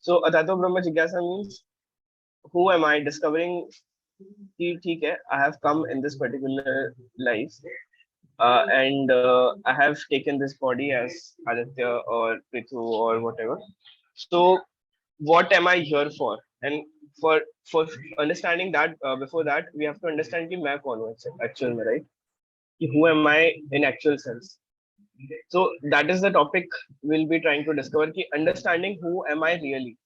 So Atato Brahma Jigyasa means who am I discovering कि ठीक है I have come in this particular life and I have taken this body as Aditya or Prithu or whatever. So what am I here for? And for understanding that before that we have to understand कि मैं कौन हूँ actual में, right? कि who am I in actual sense. So that is the topic we'll be trying to discover कि understanding who am I really.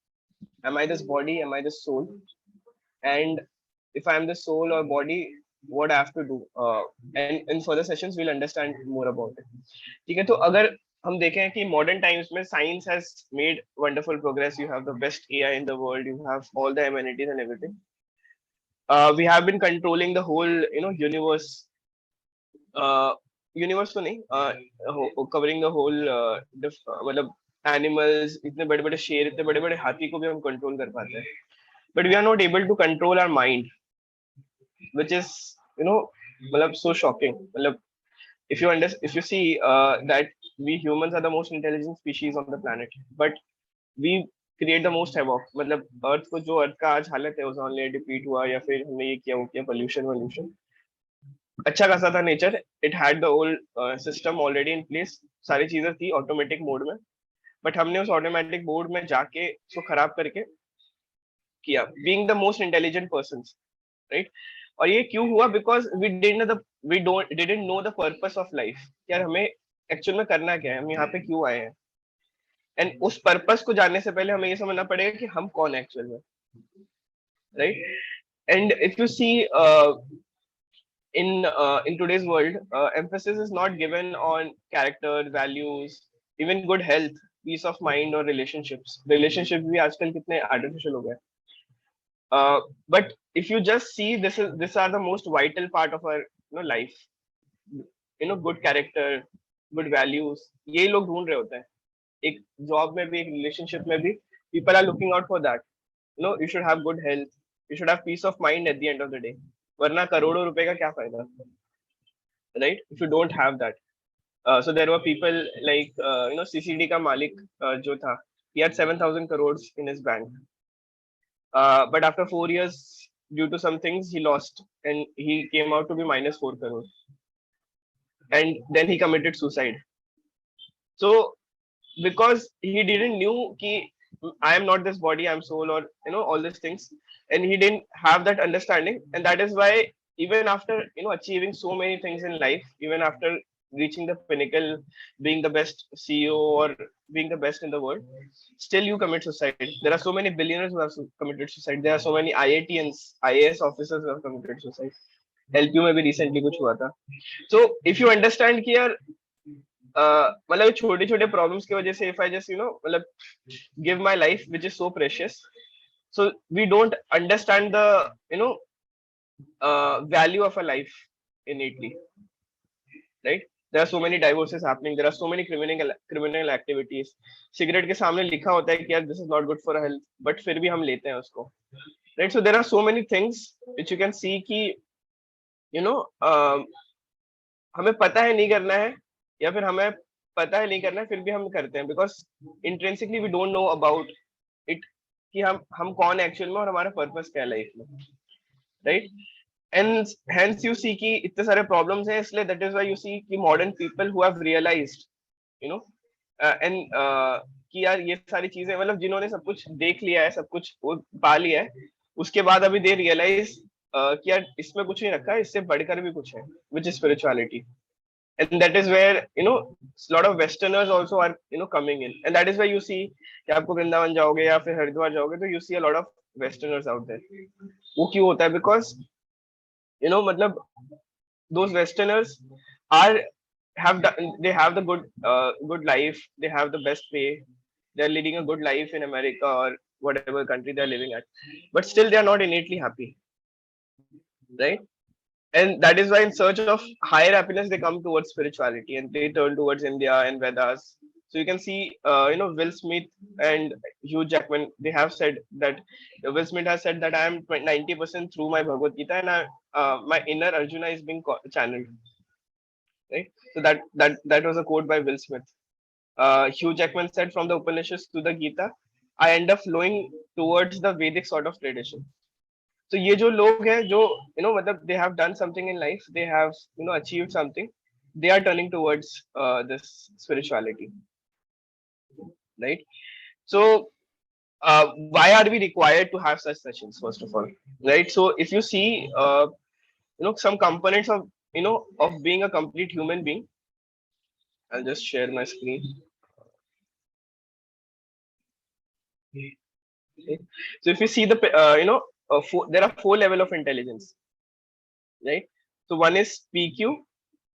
Am I this body? Am I this soul? And if I'm the soul or body, what I have to do. And in further sessions we'll understand more about it. ठीक है, तो अगर हम देखें कि modern times में science has made wonderful progress. You have the best AI in the world. You have all the amenities and everything. We have been controlling the whole, universe. Universe तो नहीं, कवरिंग द होल, मतलब animals, इतने बड़े बड़े शेर, इतने बड़े बड़े हाथी को भी हम कंट्रोल कर पाते हैं, but we are not able to control our mind, which is, मतलब so shocking. मतलब if you see that we humans are the most intelligent species on the planet, but we create the most havoc. मतलब अर्थ को, जो अर्थ का आज हालत है, ozone layer deplete हुआ या फिर हमने ये किया वो किया, पोल्यूशन अच्छा खासा था nature, it had the whole system already in place, सारी चीजें थी ऑटोमेटिक मोड में, बट हमने उस ऑटोमेटिक मोड में जाके उसको खराब करके किया, being the most intelligent person, right? और ये क्यों हुआ? Because we didn't know the purpose of life, यार हमें एक्चुअल में करना क्या है, हम यहाँ पे क्यों आए हैं, एंड उस पर्पस को जानने से पहले हमें ये समझना पड़ेगा कि हम कौन है एक्चुअल में, right? And if you see in today's world, emphasis is not given on character, values, even good health, peace of mind or relationships. Relationships भी आजकल कितने artificial हो गए. But if you just see, these are the most vital part of our, life. Good character, good values, यही लोग ढूंढ रहे होते हैं. एक job में भी, एक relationship में भी, people are looking out for that. You should have good health, you should have peace of mind at the end of the day. वरना करोड़ों रुपए का क्या फायदा, right? If you don't have that. So there were people like, CCD का मालिक जो था, he had 7,000 crores in his bank, but after 4 years, due to some things, he lost and he came out to be minus 4 crores, and then he committed suicide. So because he didn't knew ki I am not this body, I'm soul, or all these things, and he didn't have that understanding, and that is why even after achieving so many things in life, even after reaching the pinnacle, being the best CEO or being the best in the world, still you commit suicide. There are so many billionaires who have committed suicide. There are so many IITians, IAS officers who have committed suicide. LPU में भी recently कुछ हुआ था. So if you understand कि यार मतलब छोटे छोटे प्रॉब्लम्स की वजह से, if I just मतलब give my life which is so precious, so we don't understand the value of a life innately, right? There are so many divorces happening, there are so many criminal activities. Cigarette के सामने लिखा होता है कि यार this is not good for health, but फिर भी हम लेते हैं उसको, right? So there are so many things which you can see कि हमें पता है नहीं करना है, या फिर हमें पता है नहीं करना है फिर भी हम करते हैं, because intrinsically we don't know about it कि हम कौन है एक्चुअल में और हमारा पर्पस क्या है लाइफ में, right? And hence you see कि इतने सारे प्रॉब्लम्स हैं, इसलिए that is why you see कि modern people who have realised and कि यार ये सारी चीजें, मतलब जिन्होंने सब कुछ देख लिया है, सब कुछ पा लिया है, उसके बाद अभी दे रियलाइज कि यार इसमें कुछ नहीं रखा है, इससे बढ़कर भी कुछ है, which is spirituality. And that is where a lot of westerners also are coming in, and that is why you see कि आपको वृंदावन जाओगे या फिर हरिद्वार जाओगे तो you see a lot of westerners out there. वो क्यों होता है? Because मतलब those westerners are they have the good life, they have the best pay, they are leading a good life in America or whatever country they are living at, but still they are not innately happy, right? And that is why in search of higher happiness they come towards spirituality and they turn towards India and Vedas. So you can see Will Smith and Hugh Jackman, they have said that Will Smith has said that I am 90% through my Bhagavad Gita, and my inner Arjuna is being channeled, right? So that was a quote by Will Smith. Hugh Jackman said, from the Upanishads to the Gita, I end up flowing towards the Vedic sort of tradition. So ये जो लोग हैं जो मतलब they have done something in life, they have achieved something, they are turning towards this spirituality, right? So why are we required to have such sessions first of all, right? So if you see some components of of being a complete human being, I'll just share my screen. Okay. So if you see the there are four level of intelligence, right? So one is PQ,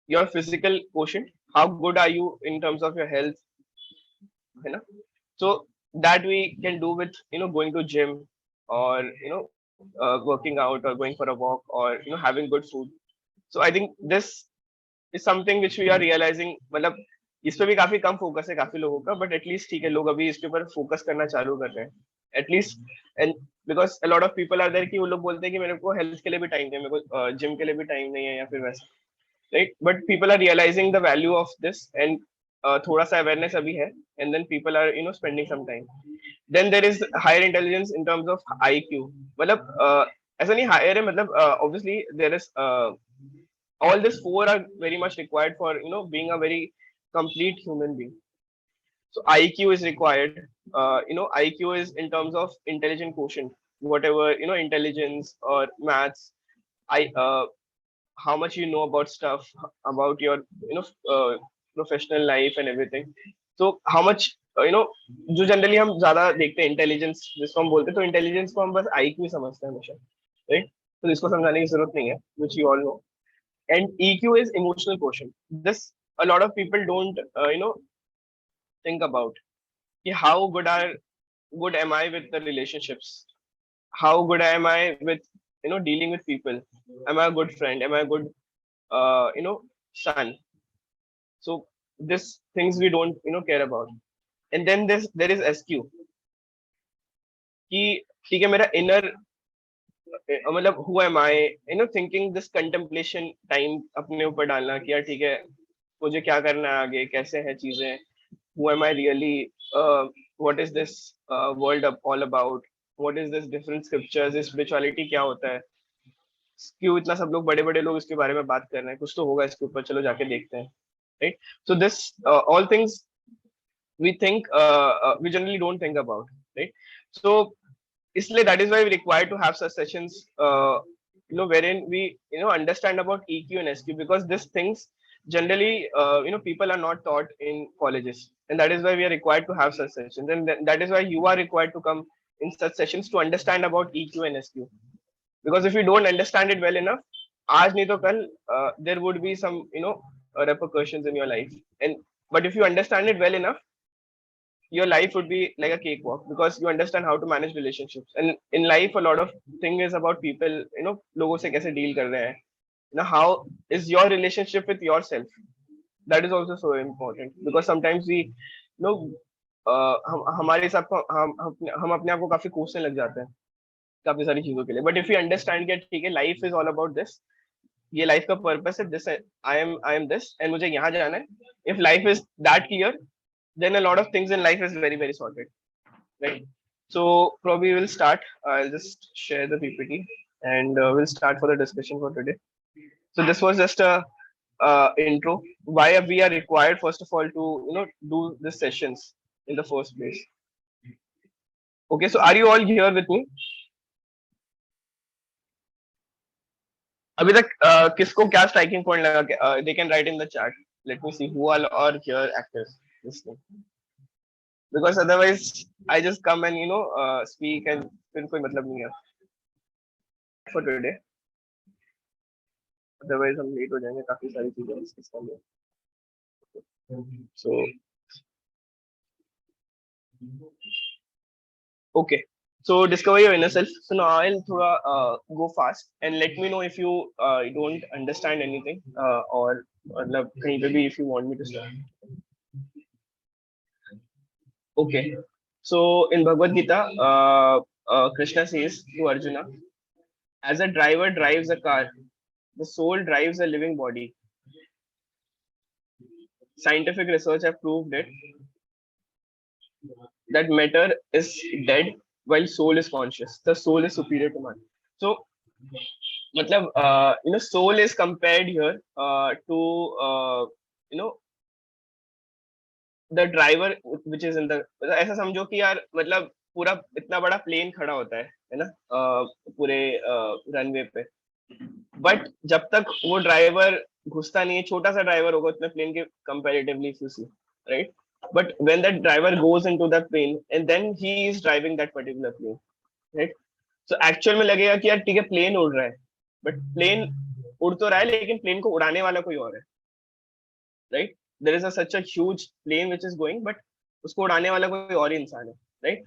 your physical quotient. How good are you in terms of your health? You know? So that we can do with going to gym, or working out, or going for a walk, or having good food. So I think this is something which we are realizing. मतलब इस पे भी काफी कम focus है काफी लोगों का, but at least ठीक है, लोग अभी इसके ऊपर फोकस करना चालू कर रहे हैं at least. And because a lot of people are there कि वो लोग बोलते हैं कि मेरे को हेल्थ के लिए भी टाइम नहीं है, मेरे को जिम के लिए भी टाइम नहीं है, या फिर वैसा, right? But people are realizing the value of this, and थोड़ा सा awareness अभी है, and then people are spending some time. Then there is higher intelligence in terms of IQ. मतलब ऐसा नहीं higher है, मतलब obviously there is all these four are very much required for being a very complete human being. So IQ is required. IQ is in terms of intelligent quotient, whatever intelligence or maths. I how much you know about stuff, about your professional life and everything. So how much जो generally हम ज्यादा देखते हैं intelligence जिसको हम बोलते हैं, तो इंटेलिजेंस को हम बस IQ समझते हैं हमेशा, राइट? तो इसको समझाने की जरूरत नहीं है, which you all know. And EQ is emotional quotient. This a lot of people don't think about कि how good am I with the relationships, how good am I with dealing with people, am I a good friend, am I a good son. So this things we don't care about. And then there is SQ कि ठीक है मेरा inner मतलब who am I, thinking this contemplation time अपने ऊपर डालना कि यार ठीक है मुझे क्या करना है आगे, कैसे है चीजें, who am I really, what is this world all about, what is this different scriptures, this spirituality क्या होता है, क्यों इतना सब लोग बड़े बड़े लोग इसके बारे में बात कर रहे हैं, कुछ तो होगा इसके ऊपर, चलो जाके देखते हैं, right? So this all things we think we generally don't think about, right? So इसलिए that is why we require to have such sessions wherein we understand about EQ and SQ, because these things generally people are not taught in colleges, and that is why we are required to have such sessions, and that is why you are required to come in such sessions to understand about EQ and SQ. Because if you don't understand it well enough, आज नहीं तो कल there would be some repercussions in your life. And but if you understand it well enough, your life would be like a cakewalk, because you understand how to manage relationships. And in life a lot of thing is about people, लोगों से कैसे deal कर रहे हैं, how is your relationship with yourself. That is also so important, because sometimes we हमारे हिसाब को हम अपने आप को काफी कोसने लग जाते हैं काफी सारी चीजों के लिए. बट इफ यू अंडरस्टैंड कि ठीक है life is all about this, ये लाइफ का पर्पस है, this I am this, and मुझे यहाँ जाना है. If life is that clear, then a lot of things in life is very very sorted, right? So probably we'll start. I'll just share the PPT, and we'll start for the discussion for today. So this was just a intro why we are required first of all to do the sessions in the first place. Okay, so are you all here with me? अभी तक किसको क्या striking point लगा, they can write in the chat. Let me see who all are here active listening, because otherwise I just come and speak and फिर कोई मतलब नहीं है for today. Otherwise हम लेट हो जाएंगे काफी सारी चीजें डिस्कस करने. So okay, so discover your inner self. So now I'll थोड़ा go fast and let me know if you don't understand anything, or मतलब कहीं पे भी if you want me to start. Okay, so in Bhagavad Gita, Krishna says to Arjuna, as a driver drives a car, the soul drives a living body. Scientific research have proved it. that matter is dead while soul is conscious. The soul is superior to man. So matlab, soul is compared here to you know the driver which is in the, ऐसा समझो कि यार मतलब पूरा इतना बड़ा plane खड़ा होता है ना, पूरे रनवे पे, बट जब तक वो ड्राइवर घुसता नहीं है, छोटा सा ड्राइवर होगा उतने प्लेन के comparatively, if you see, right, but when that driver goes into the plane and then he is driving that particular plane, right, so actual में लगेगा कि यार ठीक है प्लेन उड़ रहा है, बट प्लेन उड़ तो रहा है लेकिन प्लेन को उड़ाने वाला कोई और है, right, there is such a huge plane which is going, but उसको उड़ाने वाला कोई और ही इंसान है, राइट,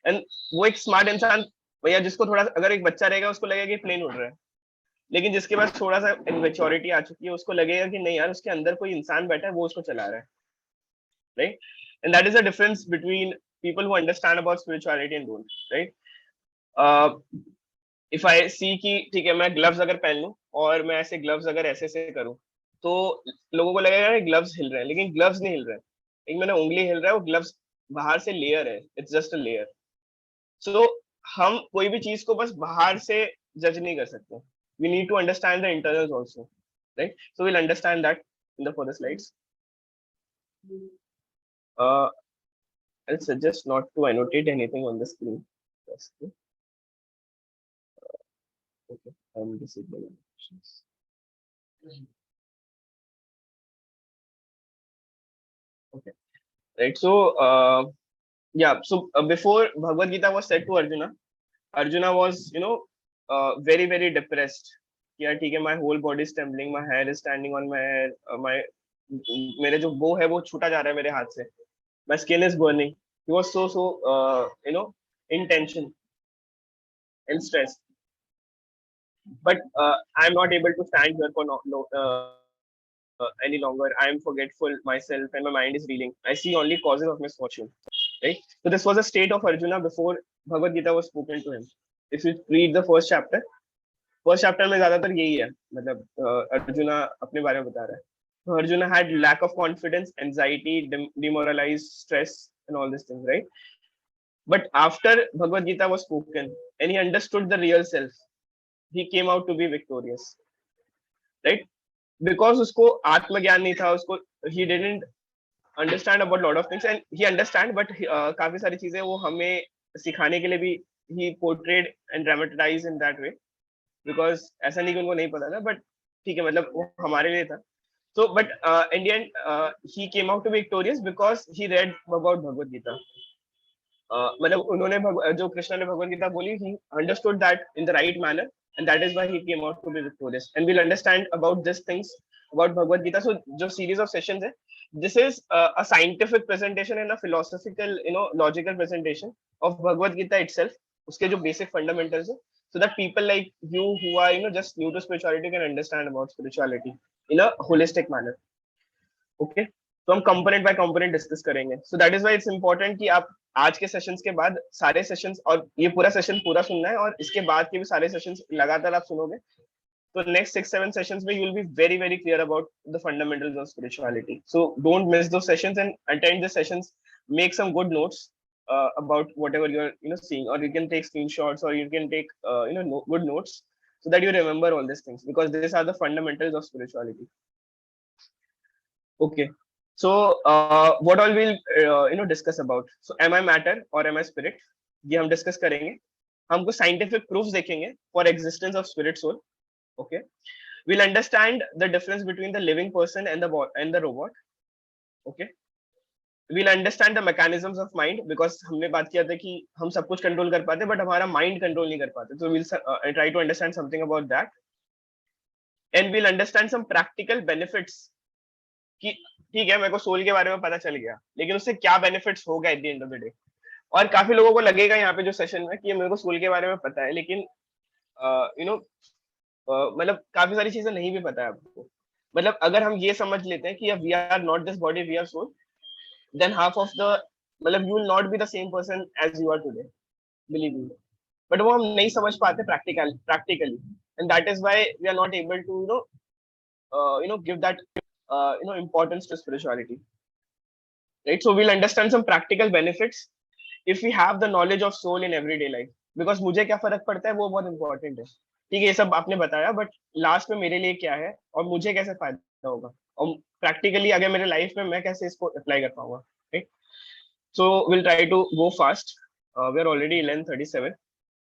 एंड वो एक स्मार्ट इंसान भैया, जिसको थोड़ा, अगर एक बच्चा रहेगा उसको लगेगा कि प्लेन उड़ रहा है, लेकिन जिसके पास थोड़ा सा मेच्योरिटी आ चुकी है उसको लगेगा कि नहीं यार उसके अंदर कोई इंसान बैठा है वो उसको चला रहा है, right, and that is the difference between people who understand about spirituality and don't, right, if I see कि ठीक है मैं ग्लव्स अगर पहन लूं और मैं ऐसे ग्लव्स अगर ऐसे ऐसे करूं तो लोगों को लगेगा कि ग्लव्स हिल रहे हैं, लेकिन ग्लव्स नहीं हिल रहे हैं, एक मैंने उंगली हिल रहा है, वो ग्लव्स बाहर से लेयर है, इट्स जस्ट अ लेयर, सो हम कोई भी चीज को बस बाहर से जज नहीं कर सकते, we need to understand the internals also, right, so we'll understand that in the further slides. uh, I'll suggest not to annotate anything on the screen first. Okay, I'm disabling annotations. Okay, right, so yeah, so before Bhagavad Gita was said to Arjuna, Arjuna was very very depressed. Yeah, ठीक है, my whole body is trembling, my hair is standing on my hair, my मेरे जो वो है वो छूटा जा रहा है मेरे हाथ से, my skin is burning. He was so in tension and stress. But I'm not able to stand here for any longer. I am forgetful myself and my mind is reeling. I see only causes of misfortune. Right. So this was a state of Arjuna before Bhagavad Gita was spoken to him. If you read the first chapter में ज्यादातर यही है, मतलब अर्जुना अपने बारे में बता रहा है. So Arjuna had lack of confidence, anxiety, demoralized, stress, and all these things, right? But after Bhagavad Gita was spoken and he understood the real self, he came out to be victorious, right? Because उसको आत्मज्ञान नहीं था, उसको he didn't understand about lot of things, and he understand, but काफी सारी चीजें वो हमें सिखाने के लिए भी he portrayed and dramatized in that way, because ऐसा नहीं कि उनको नहीं पता था, but ठीक है, मतलब वो हमारे लिए था. So, but in the end, he came out to be victorious because he read about Bhagavad Gita. मतलब उन्होंने जो कृष्णा ने भगवद गीता बोली, he understood that in the right manner, and that is why he came out to be victorious. And we'll understand about these things about Bhagavad Gita. So, जो series of sessions है, this is a scientific presentation and a philosophical, logical presentation of Bhagavad Gita itself. उसके जो basic fundamentals है, so that people like you who are just new to spirituality can understand about spirituality in a holistic manner. Okay, तो हम component bye component discuss करेंगे. सो that is why it's important कि आप आज के sessions के बाद सारे सेशंस, और ये पूरा सेशन पूरा सुनना है, और इसके बाद के भी सारे सेशंस लगातार आप सुनोगे, तो नेक्स्ट 6-7 सेशंस में you will be very very clear about the fundamentals of spirituality. So don't miss those sessions and attend the sessions. Make some good notes about whatever you're seeing, or you can take screenshots, or you can take good notes, so that you remember all these things, because these are the fundamentals of spirituality. Okay, so what all we'll discuss about. So am I matter or am I spirit, ये हम discuss करेंगे. हम कुछ scientific proofs देखेंगे for existence of spirit soul. Okay, we'll understand the difference between the living person and the robot. Okay, we'll understand the mechanisms of mind, because हमने बात किया था कि हम सब कुछ कंट्रोल कर पाते बट हमारा माइंड कंट्रोल नहीं कर पाते. So we'll try to understand something about that, and we'll understand some practical benefits कि ठीक है मेरे को सोल के बारे में पता चल गया, लेकिन उससे क्या बेनिफिट्स होगा eight the end of the day. और काफी लोगों को लगेगा यहाँ पे जो सेशन में कि मेरे को सोल के बारे में पता है, लेकिन मतलब काफी सारी चीजें नहीं भी पता है आपको. मतलब अगर हम ये समझ लेते हैं कि we are not this body, we are soul, then half of the, मतलब you will not be the same person as you are today, believe me. But वो हम नहीं समझ पाते practically, and that is why we are not able to give that importance to spirituality, right? So we'll understand some practical benefits, if we have the knowledge of soul in everyday life, because मुझे क्या फर्क पड़ता है वो बहुत important है, ठीक है, ये सब आपने बताया, बट लास्ट में मेरे लिए क्या है और मुझे कैसे फायदा होगा, और प्रैक्टिकली अगर मेरे लाइफ में मैं कैसे इसको अप्लाई कर पाऊंगा, right? So will try to go fast, we are already 11:37,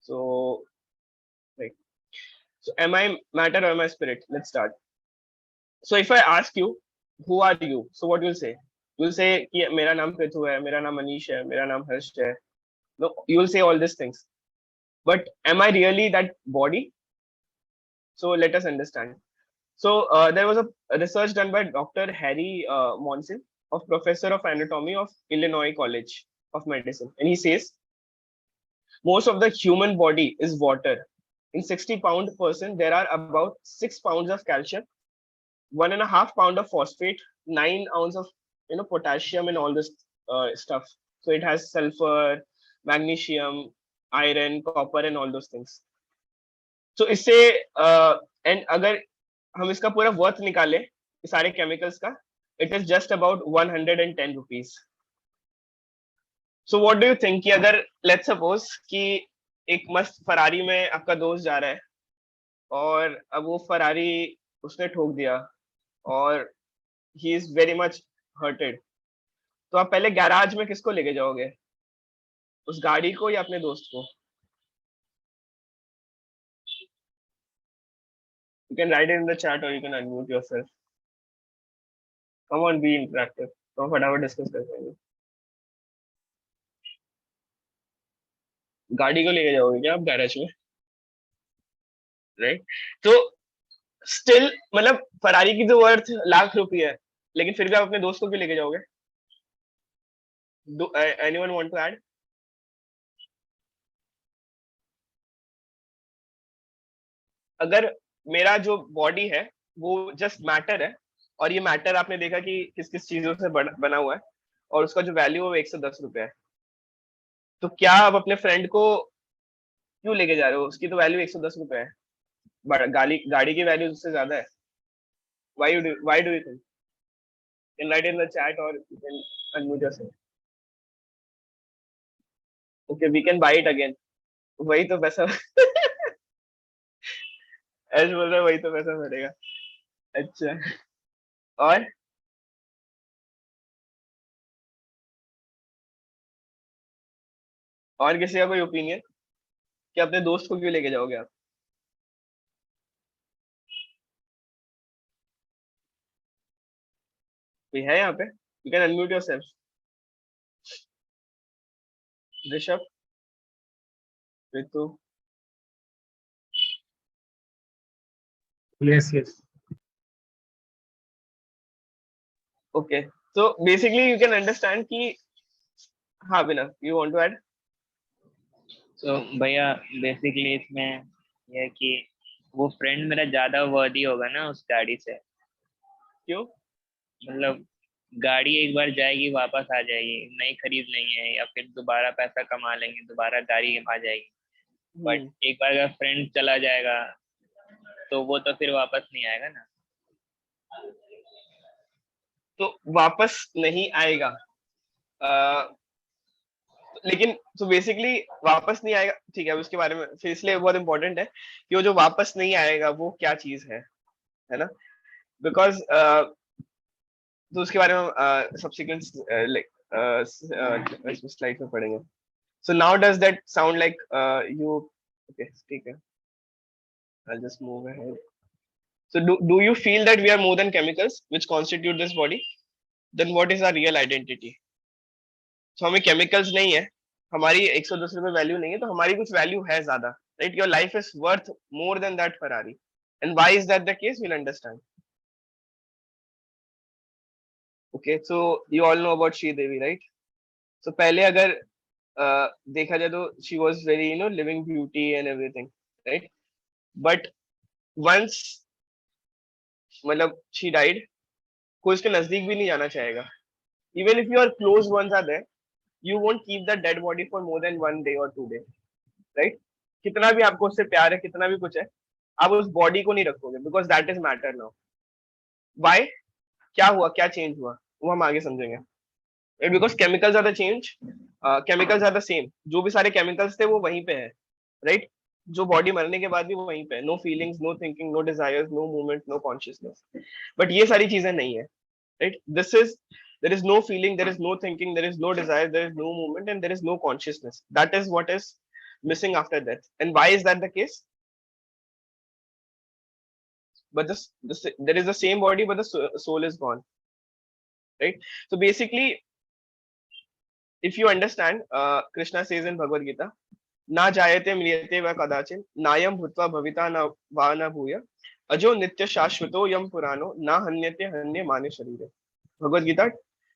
so like, so am I matter or am I spirit? Let's start. So if I ask you, who are you? So what you'll say? You'll say कि मेरा नाम पृथु है, मेरा नाम अनीश है, मेरा नाम हर्ष है. No, you will say all these things. But am I really that body? So let us understand. So there was a research done by Dr. Harry Monson, of Professor of Anatomy of Illinois College of Medicine, and he says most of the human body is water. In 60-pound person, there are about 6 pounds of calcium, 1.5 pound of phosphate, 9 ounce of potassium, and all this stuff. So it has sulfur, magnesium, iron, copper, and all those things. So इससे and अगर हम इसका पूरा worth निकाले सारे chemicals का, it is just about 110 rupees. So what do you think कि अगर लेट्स सपोज कि एक मस्त फरारी में आपका दोस्त जा रहा है और अब वो फरारी उसने ठोक दिया और he is very much hurted, तो आप पहले गैराज में किसको लेके जाओगे, उस गाड़ी को या अपने दोस्त को? You can write it in the chat or you can unmute yourself. Come on, be interactive. तो फटाफट डिस्कस करते हैं. गाड़ी को लेके जाओगे क्या आप गैरेज में, राइट? तो स्टिल मतलब फरारी की तो वर्थ लाख रुपए है, लेकिन फिर भी आप अपने दोस्त को क्यों लेके जाओगे? Anyone want to add? अगर मेरा जो बॉडी है वो जस्ट मैटर है, और ये मैटर आपने देखा कि किस किस चीजों से बना हुआ है, और उसका जो वैल्यू है 110 रुपए है, तो क्या आप अपने फ्रेंड को क्यों लेके जा रहे हो? उसकी तो वैल्यू 110 रुपए है, बट गाड़ी गाड़ी की वैल्यू उससे ज्यादा है. Why do you think? You can write in the chat or you can unmute yourself. Okay, we can buy it again. वही तो पैसा ऐश बोल रहा है वही तो पैसा मिलेगा. अच्छा, और किसी का कोई ओपिनियन कि अपने दोस्त को क्यों लेके जाओगे आप? कोई है यहाँ पे? You can unmute yourself. Rishabh, Ritu. Yes, yes. Okay, so basically you can understand कि हाँ बिना, you want to add? तो भैया बेसिकली इसमें यह है कि वो फ्रेंड मेरा ज्यादा वर्दी होगा ना उस गाड़ी से. क्यों? मतलब गाड़ी एक बार जाएगी वापस आ जाएगी, नई खरीद नहीं है, या फिर दोबारा पैसा कमा लेंगे, दोबारा गाड़ी आ जाएगी. बट एक बार अगर फ्रेंड चला जाएगा तो वो तो फिर वापस नहीं आएगा ना. तो वापस नहीं आएगा, लेकिन तो बेसिकली वापस नहीं आएगा, ठीक है, उसके बारे में फिर इसलिए बहुत इंपॉर्टेंट है कि वो जो वापस नहीं आएगा वो क्या चीज है ना? बिकॉज तो उसके बारे में सब्सिक्वेंट लाइक स्लाइड में पढ़ेंगे. So now does that sound like you? Okay, ठीक है, I'll just move ahead. So do you feel that we are more than chemicals which constitute this body? Then what is our real identity? So हमें chemicals नहीं है, हमारी 110 रुपए value नहीं है, तो हमारी कुछ वैल्यू है ज्यादा, right? Your life is worth more than that Ferrari. And why is that the case? We'll understand. Okay, so you all know about Sri Devi, right? So पहले अगर देखा जाए तो she was very living beauty and everything, right? But once मतलब she died, कोई उसके नजदीक भी नहीं जाना चाहेगा. Even if your close ones are there, you won't keep the dead body for more than 1 day or 2 days, right? कितना भी आपको उससे प्यार है, कितना भी कुछ है, आप उस बॉडी को नहीं रखोगे, because that is matter now. Why? क्या हुआ, क्या चेंज हुआ, वो हम आगे समझेंगे. Because chemicals are the change, chemicals are the same, जो भी सारे केमिकल्स थे वो वहीं पे है, राइट? जो बॉडी मरने के बाद भी वो वहीं पे है, no feelings, no thinking, no desires, no movement, no consciousness. But ये सारी चीजें नहीं है, right? This is, there is no feeling, there is no thinking, there is no desire, there is no movement, and there is no consciousness. That is what is missing after death. And why is that the case? But there is the same body, but the soul is gone, right? So basically, if you understand, Krishna says in Bhagavad Gita, ना जायते म्रियते व कदाचिन नायम भूत्वा भविता न वा न भूय अजो नित्य शाश्वतो यम पुराणो ना हन्यते हन्य माने शरीरे. Bhagavad Gita,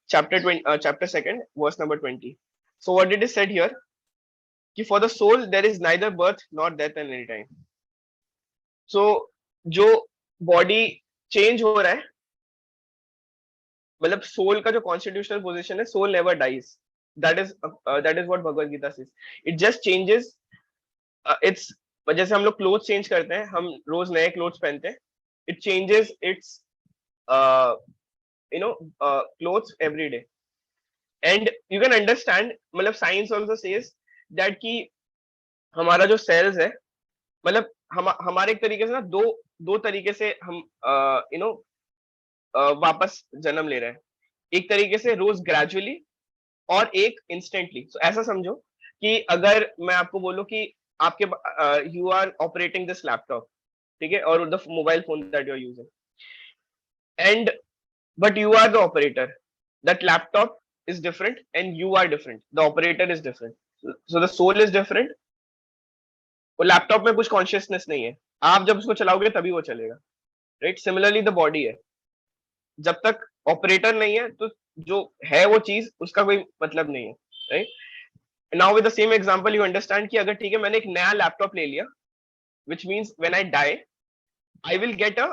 chapter 20, chapter 2, verse number 20. So what it is said here, कि for the soul there is neither birth nor death at any time. So जो बॉडी चेंज हो रहा है, मतलब सोल का जो कॉन्स्टिट्यूशनल पोजीशन है, soul never dies. That is what Bhagavad Gita says. It just changes. It's, जैसे हम लोग क्लोथ चेंज करते हैं, हम रोज नए क्लोथ्स पहनते हैं, it changes it's clothes every day. And you can understand, मतलब साइंस ऑल्सो सेज दैट कि हमारा जो सेल्स है, मतलब हमारे एक तरीके से ना दो दो तरीके से हम वापस जन्म ले रहे हैं. एक तरीके से रोज ग्रेजुअली, और एक इंस्टेंटली. So, ऐसा समझो कि अगर मैं आपको बोलूं कि आपके you are operating this laptop, ठीक है, और the mobile phone that you are using, and but you are the operator. That laptop is different and you are different, the operator is different. So the soul is different. और laptop में कुछ consciousness नहीं है, आप जब उसको चलाओगे तभी वो चलेगा, राइट? सिमिलरली द बॉडी है, जब तक ऑपरेटर नहीं है तो जो है वो चीज, उसका कोई मतलब नहीं है, right? Now with the same example you understand कि अगर ठीक है मैंने एक नया लैपटॉप ले लिया, which means when I die I will get a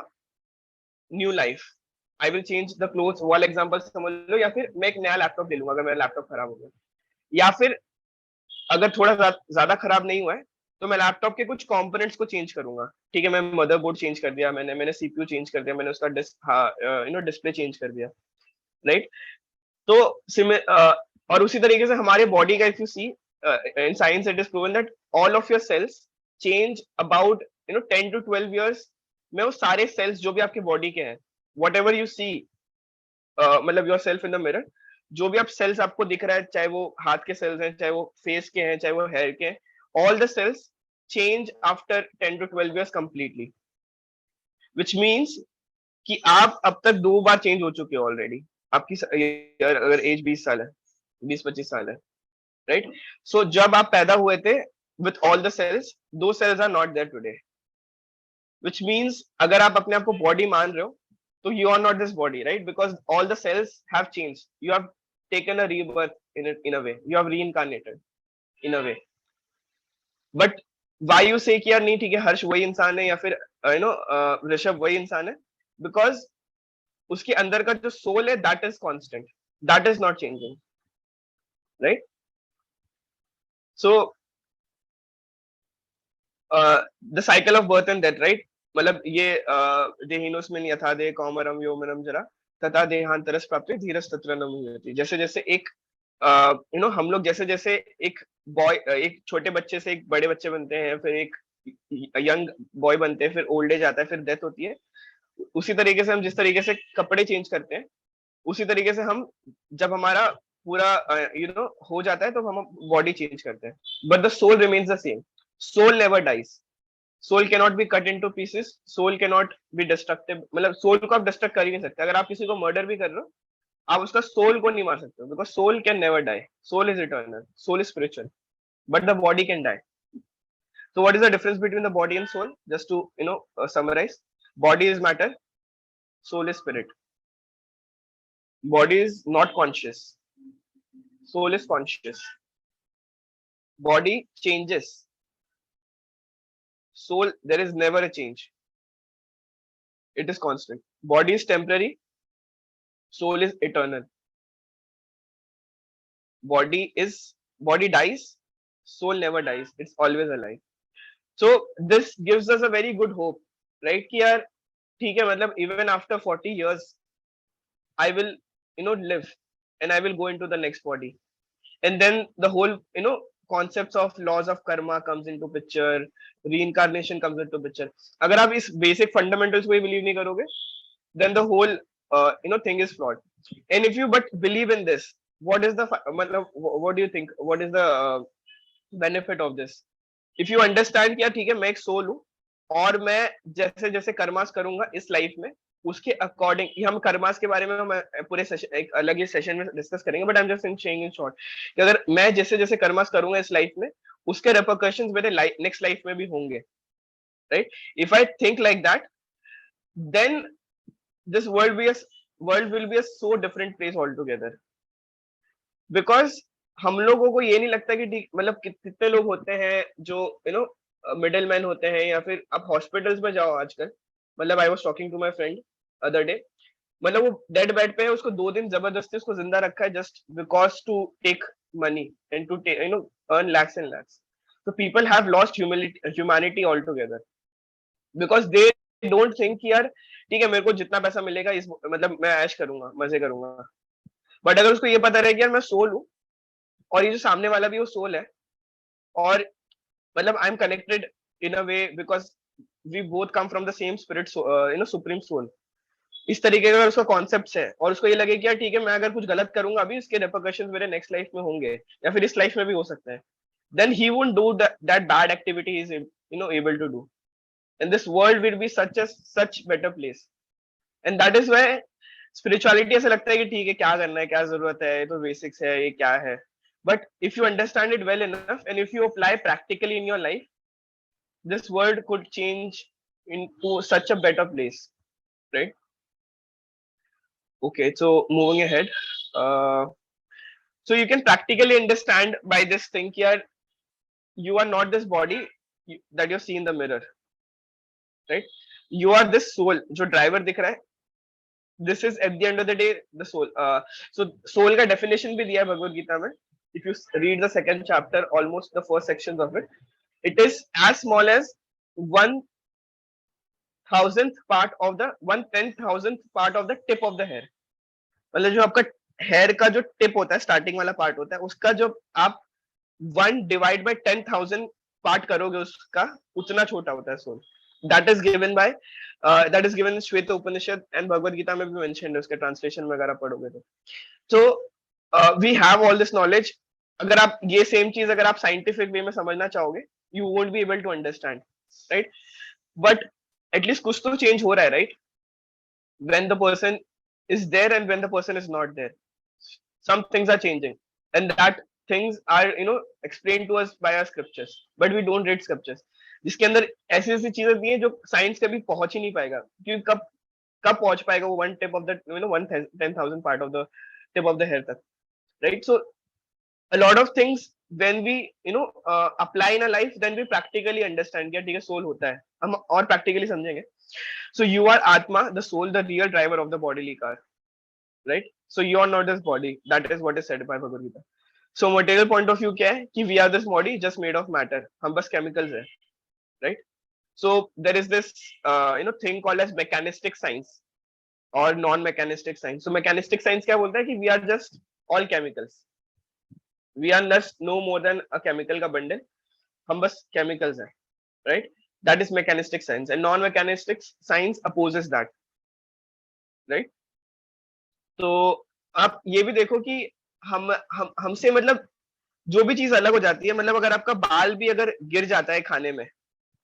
new life, I will change the clothes वाला एग्जांपल समझ लो, या फिर मैं एक नया लैपटॉप ले लूंगा अगर मेरा लैपटॉप खराब हो गया, या फिर अगर थोड़ा ज्यादा खराब नहीं हुआ है तो मैं लैपटॉप के कुछ कंपोनेंट्स को चेंज करूंगा. ठीक है, मैं मदरबोर्ड चेंज कर दिया, मैंने सीपीयू चेंज कर दिया, मैंने उसका डिस्प्ले चेंज कर दिया, राइट? तो और उसी तरीके से हमारे बॉडी का, if you see in science it is proven that all of your cells change about 10 to 12 years में. वो सारे cells जो भी आपके बॉडी के हैं, whatever you see, मतलब yourself in the mirror, जो भी आप cells आपको दिख रहा है, चाहे वो हाथ के cells हैं, चाहे वो face के हैं, चाहे वो hair के हैं, all the cells change after 10 to 12 years completely, which means कि आप अब तक 2 बार चेंज हो चुके हो ऑलरेडी. आपकी अगर एज 20 साल है, 20-25 साल है, राइट? सो जब आप पैदा हुए थे with all the cells, though cells are not there today, which means अगर आप अपने आप को बॉडी मान रहे हो तो you are not this body, right? Because all the cells have changed, you have taken a rebirth in a way, you have reincarnated in a way. But why you say कि यार नहीं ठीक है, हर्ष वही इंसान है, या फिर ऋषभ वही इंसान है, बिकॉज उसके अंदर का जो सोल है that is constant, that is not changing, right? So the cycle of birth and death, right? मतलब ये देहिनोस्मिन यथा देह कौमरम व्योमनम जरा तथा देहांतरस प्राप्ति धीरस तत्र न मुह्यति. जैसे जैसे एक हम लोग जैसे जैसे एक एक छोटे बच्चे से एक बड़े बच्चे बनते हैं, फिर एक यंग बॉय बनते हैं, फिर ओल्ड एज आता है, फिर डेथ होती है. उसी तरीके से हम जिस तरीके से कपड़े चेंज करते हैं, उसी तरीके से हम जब हमारा पूरा हो जाता है तो हम बॉडी चेंज करते हैं. But the soul remains the same. Soul never dies. Soul can not be cut into pieces, soul can not be destructive. मतलब सोल को आप डिस्ट्रक्ट कर ही नहीं सकते. अगर आप किसी को मर्डर भी कर रहे हो, आप उसका सोल को नहीं मार सकते हो, because soul can never die. Soul is eternal, soul is spiritual, but the body can die. So what is the difference between the body and soul? Just to summarize, body is matter, soul is spirit. Body is not conscious, soul is conscious. Body changes, soul there is never a change, it is constant. Body is temporary, soul is eternal. Body dies, soul never dies, it's always alive. So this gives us a very good hope, right? कि यार ठीक है, मतलब even after 40 years I will live. and I will go into the next body. And then the whole, concepts of laws of karma comes into picture, reincarnation comes into picture. अगर आप इस basic fundamentals को ही believe नहीं करोगे, then the whole thing is flawed. And if you but believe in this, what is the मतलब what do you think, what is the benefit of this? If you understand कि यार ठीक है मैं एक सोल हूँ, और मैं जैसे जैसे कर्मास करूंगा इस लाइफ में, उसके अकॉर्डिंग, हम कर्मास के बारे में हम पूरे सेशन, एक अलग ही सेशन में डिस्कस करेंगे, but I am just saying in short कि अगर मैं जैसे जैसे कर्मास करूंगा इस लाइफ में, उसके रेपरकशंस मेरे नेक्स्ट लाइफ में भी होंगे, right? If I think like that, then this world will be a so different place altogether. Because हम लोगों को ये नहीं लगता कि ठीक, मतलब कितने लोग होते हैं जो मिडिल मैन होते हैं, या फिर आप हॉस्पिटल्स में जाओ आजकल, मतलब I was talking to my friend other day, मतलब वो डेड बेड पे है, उसको 2 दिन जबरदस्ती उसको जिंदा रखा है just because to take money and to earn lakhs and lakhs. So people have lost humanity altogether because they don't think कि यार ठीक है मेरे को जितना पैसा मिलेगा इस मतलब मैं ऐश करूंगा, मजे करूंगा. बट अगर उसको ये पता रहे कि यार मैं सोल हूँ, और ये जो सामने वाला भी वो सोल है, और मतलब I am connected in a way because we both come from the same spirit, supreme soul. इस तरीके का अगर उसका कॉन्सेप्ट है, और उसको ये लगे कि यार ठीक है मैं अगर कुछ गलत करूंगा अभी, इसके रेपरकशंस मेरे नेक्स्ट लाइफ में होंगे, या फिर इस लाइफ में भी हो सकते हैं, then he won't do that bad activity he is able to do. And this world will be such better place. And that is why spirituality ऐसा लगता है कि ठीक है क्या करना है, क्या जरूरत है, ये तो बेसिक्स है, ये क्या है. But if you understand it well enough, and if you apply practically in your life, this world could change into such a better place, right? Okay, so moving ahead, uh, so you can practically understand by this thing here, you are not this body that you see in the mirror, right? You are this soul जो driver दिख रहा है. This is at the end of the day the soul. So soul का definition भी दिया है भगवत गीता में. If you read the second chapter, almost the first sections of it, it is as small as 1,000th part of the 1/10,000th part of the tip of the hair. मतलब जो आपका hair का जो tip होता है, starting वाला part होता है, उसका जो आप 1/10,000 पार्ट करोगे उसका, उतना छोटा होता है soul. That is given by in Shweta Upanishad, and Bhagavad Gita में भी mentioned है उसके translation में अगर आप पढ़ोगे तो. So we have all this knowledge. अगर आप ये same चीज अगर आप scientific way में समझना चाहोगे, you won't be able to understand, right? But at least कुछ तो change हो रहा है, right? When the person is there and when the person is not there, some things are changing, and that things are explained to us by our scriptures, but we don't read scriptures जिसके अंदर ऐसी ऐसी चीजें दी हैं जो science कभी पहुंच ही नहीं पाएगा, क्योंकि कब कब पहुंच पाएगा वो 1 tip of the 1/10,000 part of the tip of the hair तक, right? So a lot of things when we apply in a life, then we practically understand कि ठीक है सोल होता है, हम और practically समझेंगे. So you are atma, the soul, the real driver of the bodily car, right? So you are not this body. That is what is said by Bhagavad Gita. So material point of view क्या है कि we are this body just made of matter. हम बस chemicals है, right? So there is this thing called as mechanistic science or non-mechanistic science. So mechanistic science क्या बोलता है कि we are just all chemicals. We are just no more than a chemical का bundle. हम बस chemicals हैं, right? That is mechanistic science, and non-mechanistic science opposes that, right? तो आप ये भी देखो कि हमसे मतलब जो भी चीज अलग हो जाती है, मतलब अगर आपका बाल भी अगर गिर जाता है खाने में,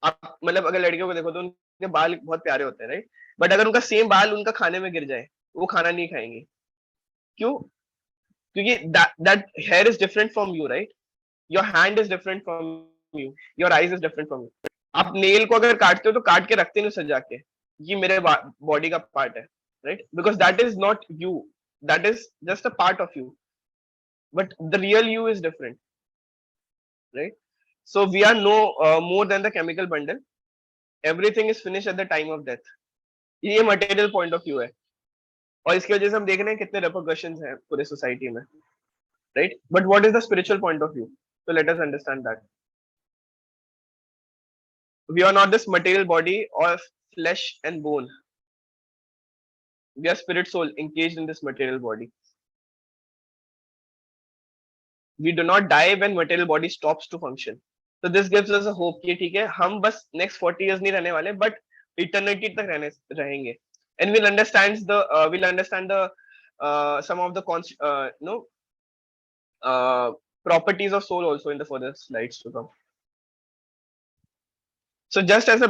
आप मतलब अगर लड़कियों को देखो तो उनके बाल बहुत प्यारे होते हैं, राइट? बट अगर उनका सेम बाल उनका खाने में गिर जाए, वो खाना नहीं खाएंगे. क्यों? क्योंकि that hair is different from you, right? Your hand is different from you, your eyes is different from you. आप नेल को अगर काटते हो तो काट के रखते नहीं सजा के, ये मेरे बॉडी का पार्ट है, right? Because that is not you, that is just a part of you, but the real you is different, right? So we are no more than the chemical bundle. Everything is finished at the time of death. ये material point of view है, और इसकी वजह से हम देख रहे हैं कितने रेपरकशंस हैं पूरे सोसाइटी में, right? But what is the spiritual point of view? So let us understand that we are not this material body of flesh and bone. We are spirit soul engaged in this material body. we do not die when material body stops to function. So this gives us a hope कि ठीक है हम बस next 40 years नहीं रहने वाले, but eternity तक रहेंगे. And we'll understand the some of the properties of soul also in the further slides to come. So just as a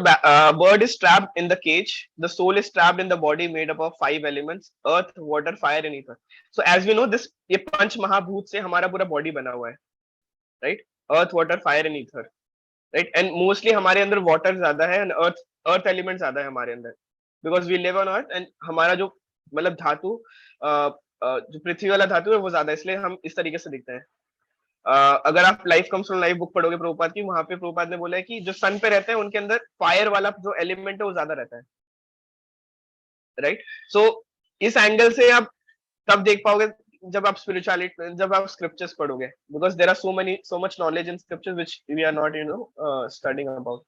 bird is trapped in the cage, the soul is trapped in the body made up of 5 elements: earth, water, fire, and ether. So as we know, this ये पंच महाभूत से हमारा पूरा body बना हुआ है, right? Earth, water, fire, and ether, right? And mostly हमारे अंदर water ज़्यादा है and earth element ज़्यादा है हमारे अंदर, because we live on earth and हमारा जो मतलब धातु जो पृथ्वी वाला धातु है वो ज़्यादा है, इसलिए हम इस तरीके से दिखते हैं. अगर आप life comes from life book पढ़ोगे प्रभुपाद की, वहां पे प्रभुपाद ने बोला है कि जो सन पे रहते हैं उनके अंदर फायर वाला जो एलिमेंट है वो ज्यादा रहता है, राइट? सो इस एंगल से आप तब देख पाओगे जब आप स्पिरिचुअलिटी, जब आप स्क्रिप्चर्स पढ़ोगे, because there are so much knowledge in scriptures which we are not studying about.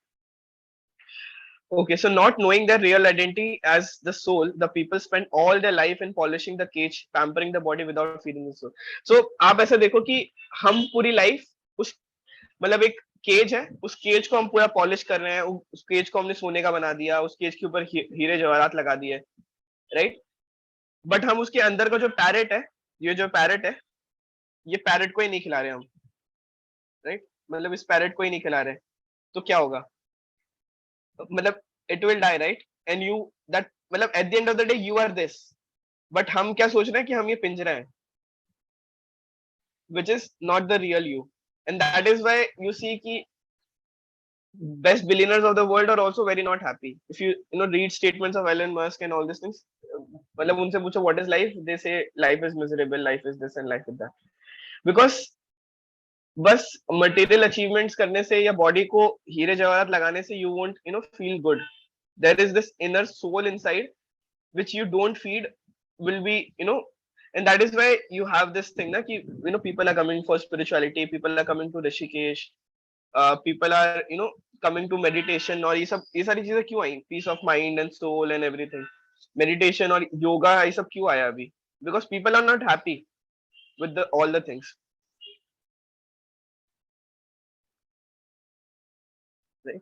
Okay, so not knowing their real identity as the soul, the people spend all their life in polishing the cage, pampering the body without feeding the soul. So आप ऐसा देखो कि हम पूरी life उस मतलब एक cage है, उस केज को हम पूरा पॉलिश कर रहे हैं, उस केज को हमने सोने का बना दिया, उस केज के ऊपर हीरे जवाहरात लगा दिए, राइट? बट हम उसके अंदर का जो पैरेट है, ये जो पैरेट है, ये पैरेट को ही नहीं खिला रहे हम, राइट? मतलब इस पैरेट को ही नहीं खिला रहे, तो क्या होगा? मतलब it will die, right? And you that मतलब at the end of the day you are this, but हम क्या सोच रहे हैं कि हम ये पिंजरा है, which is not the real you. And that is why you see कि best billionaires of the world are also very not happy. If you read statements of Elon Musk and all these things, मतलब उनसे पूछो what is life, they say life is miserable, life is this and life is that, because बस material achievements करने से या body को हीरे जवाहरात लगाने से you won't feel good. There is this inner soul inside which you don't feed, will be and that is why you have this thing na ki people are coming for spirituality, people are coming to Rishikesh, people are coming to meditation, और ये सारी चीजें क्यों आई? Peace of mind and soul and everything, meditation और yoga, ये सब क्यों आया अभी? Because people are not happy with all the things, right?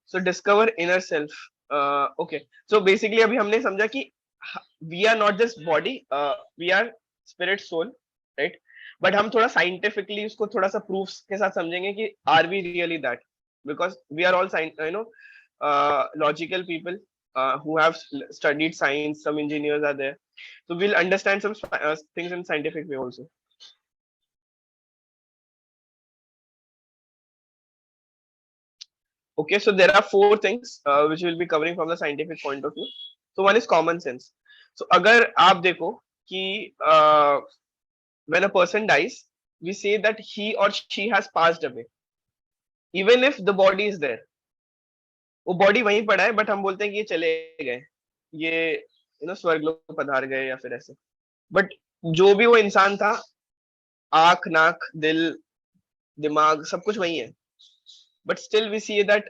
So discover inner self. Okay, so basically अभी हमने समझा कि we are not just body, we are spirit, soul, right? But हम थोड़ा scientifically उसको थोड़ा सा proofs के साथ समझेंगे कि are we really that? Because we are all logical people who have studied science. Some engineers are there, so we'll understand some things in scientific way also. Okay, so there are 4 things which we'll be covering from the scientific point of view. So one is common sense. So अगर आप देखो कि when a person dies, we say that he or she has passed away, even if the body is there. वो body वहीं पड़ा है, but हम बोलते हैं कि ये चले गए, ये स्वर्ग लोक पधार गए या फिर ऐसे. बट जो भी वो इंसान था, आंख, नाक, दिल, दिमाग, सब कुछ वही है, but still we see that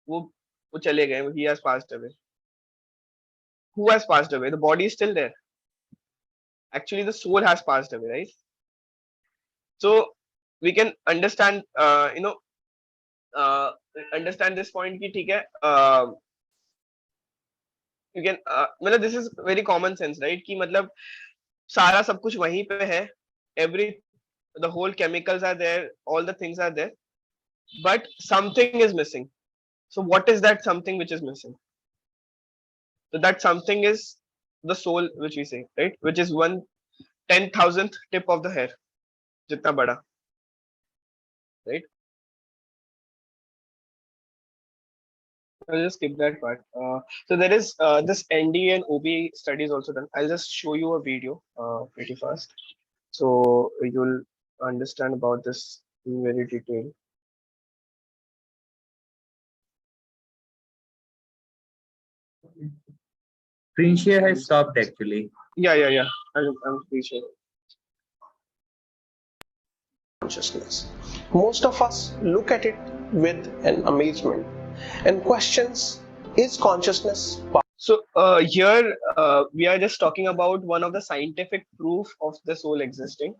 वो चले गए, he has passed away. Who has passed away? The body is still there. Actually the soul has passed away, right? So we can understand understand this point कि ठीक है, you can मतलब this is very common sense, right? कि मतलब सारा सब कुछ वहीं पे है, the whole chemicals are there, all the things are there, but something is missing. So what is that something which is missing? So that something is the soul, which we say, right? Which is 1/10,000th tip of the hair, jitna bada, right? I'll just skip that part. So there is this ND and OB studies also done. I'll just show you a video pretty fast, so you'll understand about this in very detail. Screen share has stopped actually. Yeah. I'm pretty sure. Consciousness. Most of us look at it with an amazement and questions, is consciousness? So here we are just talking about one of the scientific proof of the soul existing.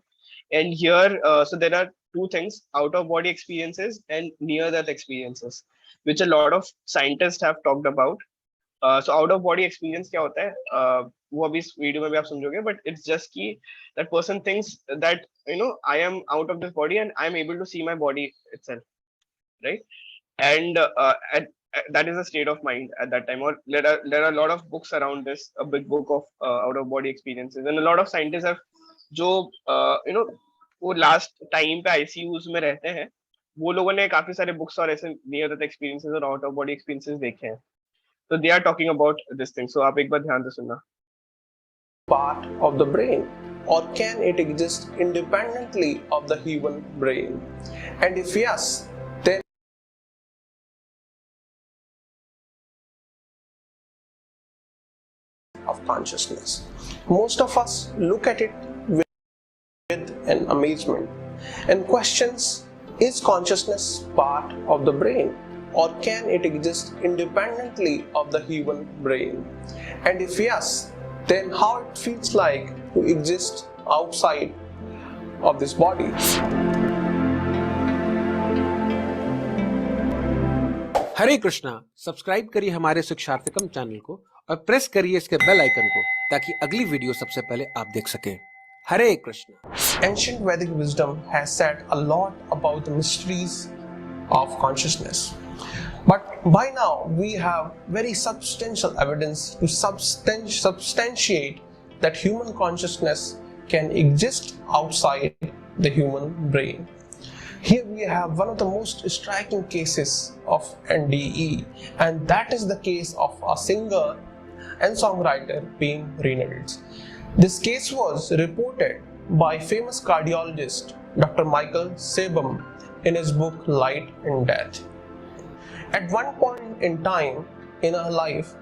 And here, so there are two things: out of body experiences and near death experiences, which a lot of scientists have talked about. So out of body experience क्या होता है? वो अभी इस video में भी आप समझोगे, but it's just कि that person thinks that I am out of this body and I am able to see my body itself, right? And that is a state of mind at that time. Or there are a lot of books around this, a big book of out of body experiences, and a lot of scientists have जो वो last time पे ICUs में रहते हैं, वो लोगों ने काफी सारे बुक्स और ऐसे नियर डेथ एक्सपीरियंसेस और आउट ऑफ बॉडी एक्सपीरियंसेस देखे हैं. So they are talking about this thing. So आप एक बार ध्यान से सुनना. Part of the brain, or can it exist independently of the human brain? And if yes, then of consciousness. Most of us look at it with an amazement and questions, is consciousness part of the brain? Or can it exist independently of the human brain? And if yes, then how it feels like to exist outside of this body? Hare Krishna. Subscribe करिए हमारे शिक्षार्थकम channel को और press करिए इसके bell icon को ताकि अगली video सबसे पहले आप देख सकें. हरे Krishna. Ancient Vedic wisdom has said a lot about the mysteries of consciousness. But by now we have very substantial evidence to substantiate that human consciousness can exist outside the human brain. Here we have one of the most striking cases of NDE, and that is the case of a singer and songwriter Payne Reynolds. This case was reported by famous cardiologist Dr. Michael Sabum in his book Light and Death. At one point in time in her life,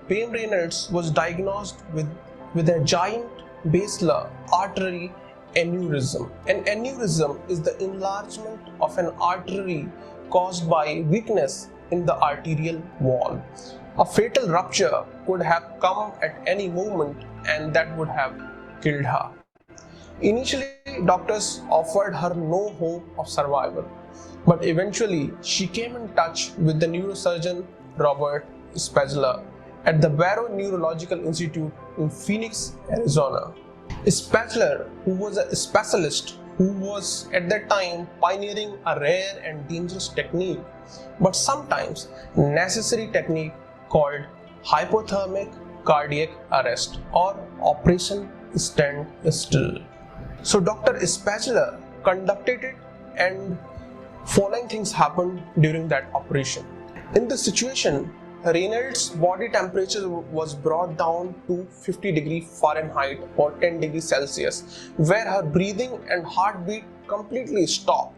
Payne Reynolds was diagnosed with a giant basilar artery aneurysm. An aneurysm is the enlargement of an artery caused by weakness in the arterial wall. A fatal rupture could have come at any moment and that would have killed her. Initially, doctors offered her no hope of survival. But eventually, she came in touch with the neurosurgeon Robert Spazler at the Barrow Neurological Institute in Phoenix, Arizona. Spazler, who was a specialist who was at that time pioneering a rare and dangerous technique, but sometimes necessary technique called hypothermic cardiac arrest or Operation Stand Still. So Dr. Spazler conducted it, and following things happened during that operation. In this situation, Reynolds' body temperature was brought down to 50 degrees Fahrenheit or 10 degrees Celsius, where her breathing and heartbeat completely stopped.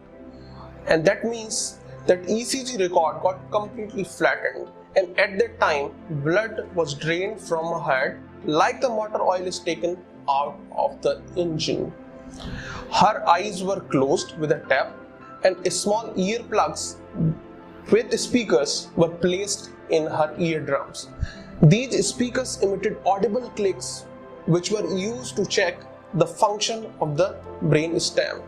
And that means that ECG record got completely flattened, and at that time, blood was drained from her head like the motor oil is taken out of the engine. Her eyes were closed with a tap, and small earplugs with speakers were placed in her eardrums. These speakers emitted audible clicks which were used to check the function of the brain stem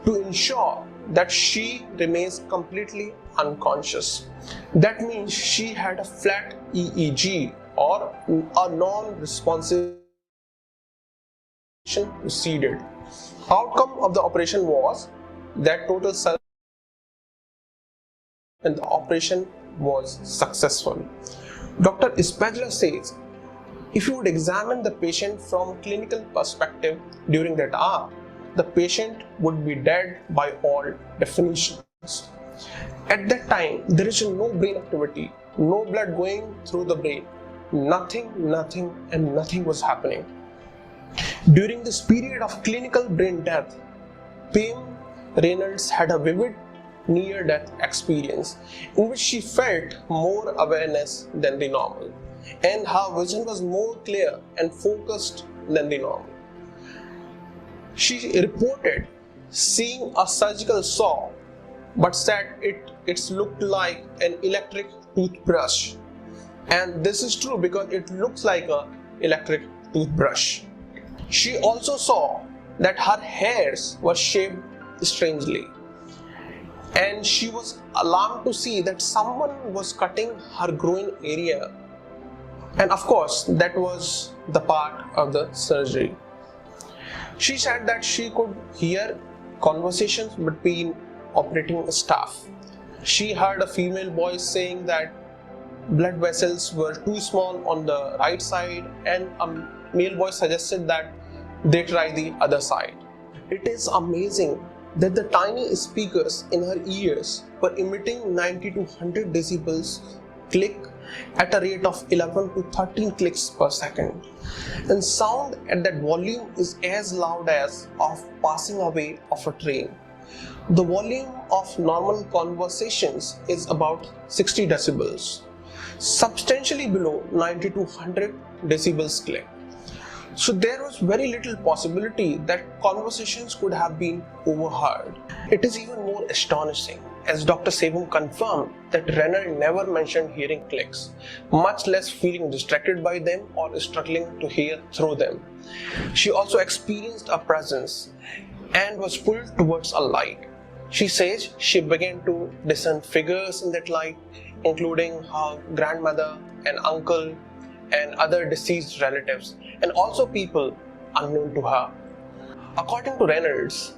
to ensure that she remains completely unconscious. That means she had a flat EEG or a non-responsive proceeded. Outcome of the operation was that total cell and the operation was successful. Dr. Spazler says, if you would examine the patient from clinical perspective during that hour, the patient would be dead by all definitions. At that time, there is no brain activity, no blood going through the brain, nothing was happening. During this period of clinical brain death, Payne Reynolds had a vivid near-death experience in which she felt more awareness than the normal, and her vision was more clear and focused than the normal. She reported seeing a surgical saw, but said it looked like an electric toothbrush. And this is true because it looks like a electric toothbrush. She also saw that her hairs were shaped strangely, and she was alarmed to see that someone was cutting her groin area. And of course, that was the part of the surgery. She said that she could hear conversations between operating staff. She heard a female voice saying that blood vessels were too small on the right side, and a male voice suggested that they try the other side. It is amazing that the tiny speakers in her ears were emitting 90 to 100 decibels click at a rate of 11 to 13 clicks per second. And sound at that volume is as loud as of passing away of a train. The volume of normal conversations is about 60 decibels, substantially below 90 to 100 decibels click. So there was very little possibility that conversations could have been overheard. It is even more astonishing, as Dr. Sebum confirmed, that Renner never mentioned hearing clicks, much less feeling distracted by them or struggling to hear through them. She also experienced a presence and was pulled towards a light. She says she began to discern figures in that light, including her grandmother and uncle and other deceased relatives, and also people unknown to her. According to Reynolds,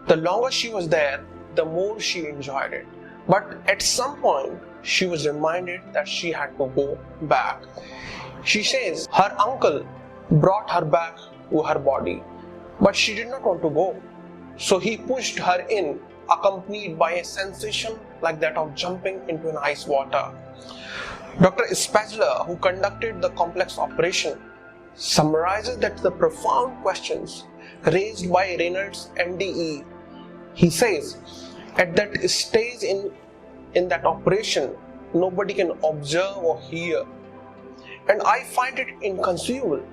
the longer she was there, the more she enjoyed it. But at some point, she was reminded that she had to go back. She says her uncle brought her back to her body, but she did not want to go. So he pushed her in, accompanied by a sensation like that of jumping into an ice water. Dr. Spazler, who conducted the complex operation, summarizes that the profound questions raised by Reynolds' MDE. He says, at that stage in that operation, nobody can observe or hear. And I find it inconceivable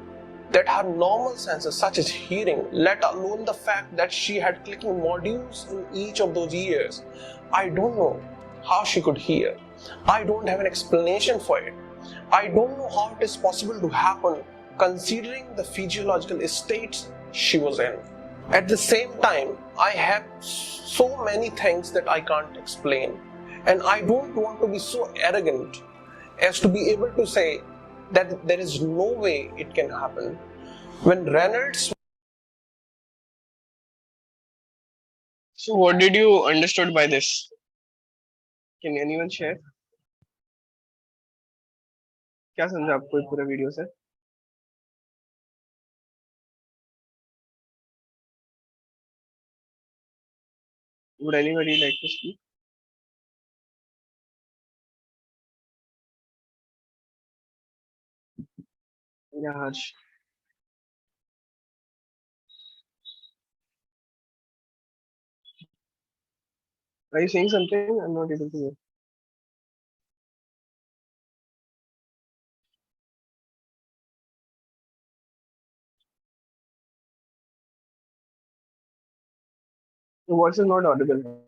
that her normal senses such as hearing, let alone the fact that she had clicking modules in each of those ears, I don't know how she could hear. I don't have an explanation for it. I don't know how it is possible to happen considering the physiological states she was in. At the same time, I have so many things that I can't explain, and I don't want to be so arrogant as to be able to say that there is no way it can happen. When Reynolds... So what did you understood by this? Can anyone share? क्या समझा आपको इस पूरे video से? Would anybody like to speak? Yeah, Harsh. Are you saying something? I'm not able to hear. Your voice is not audible.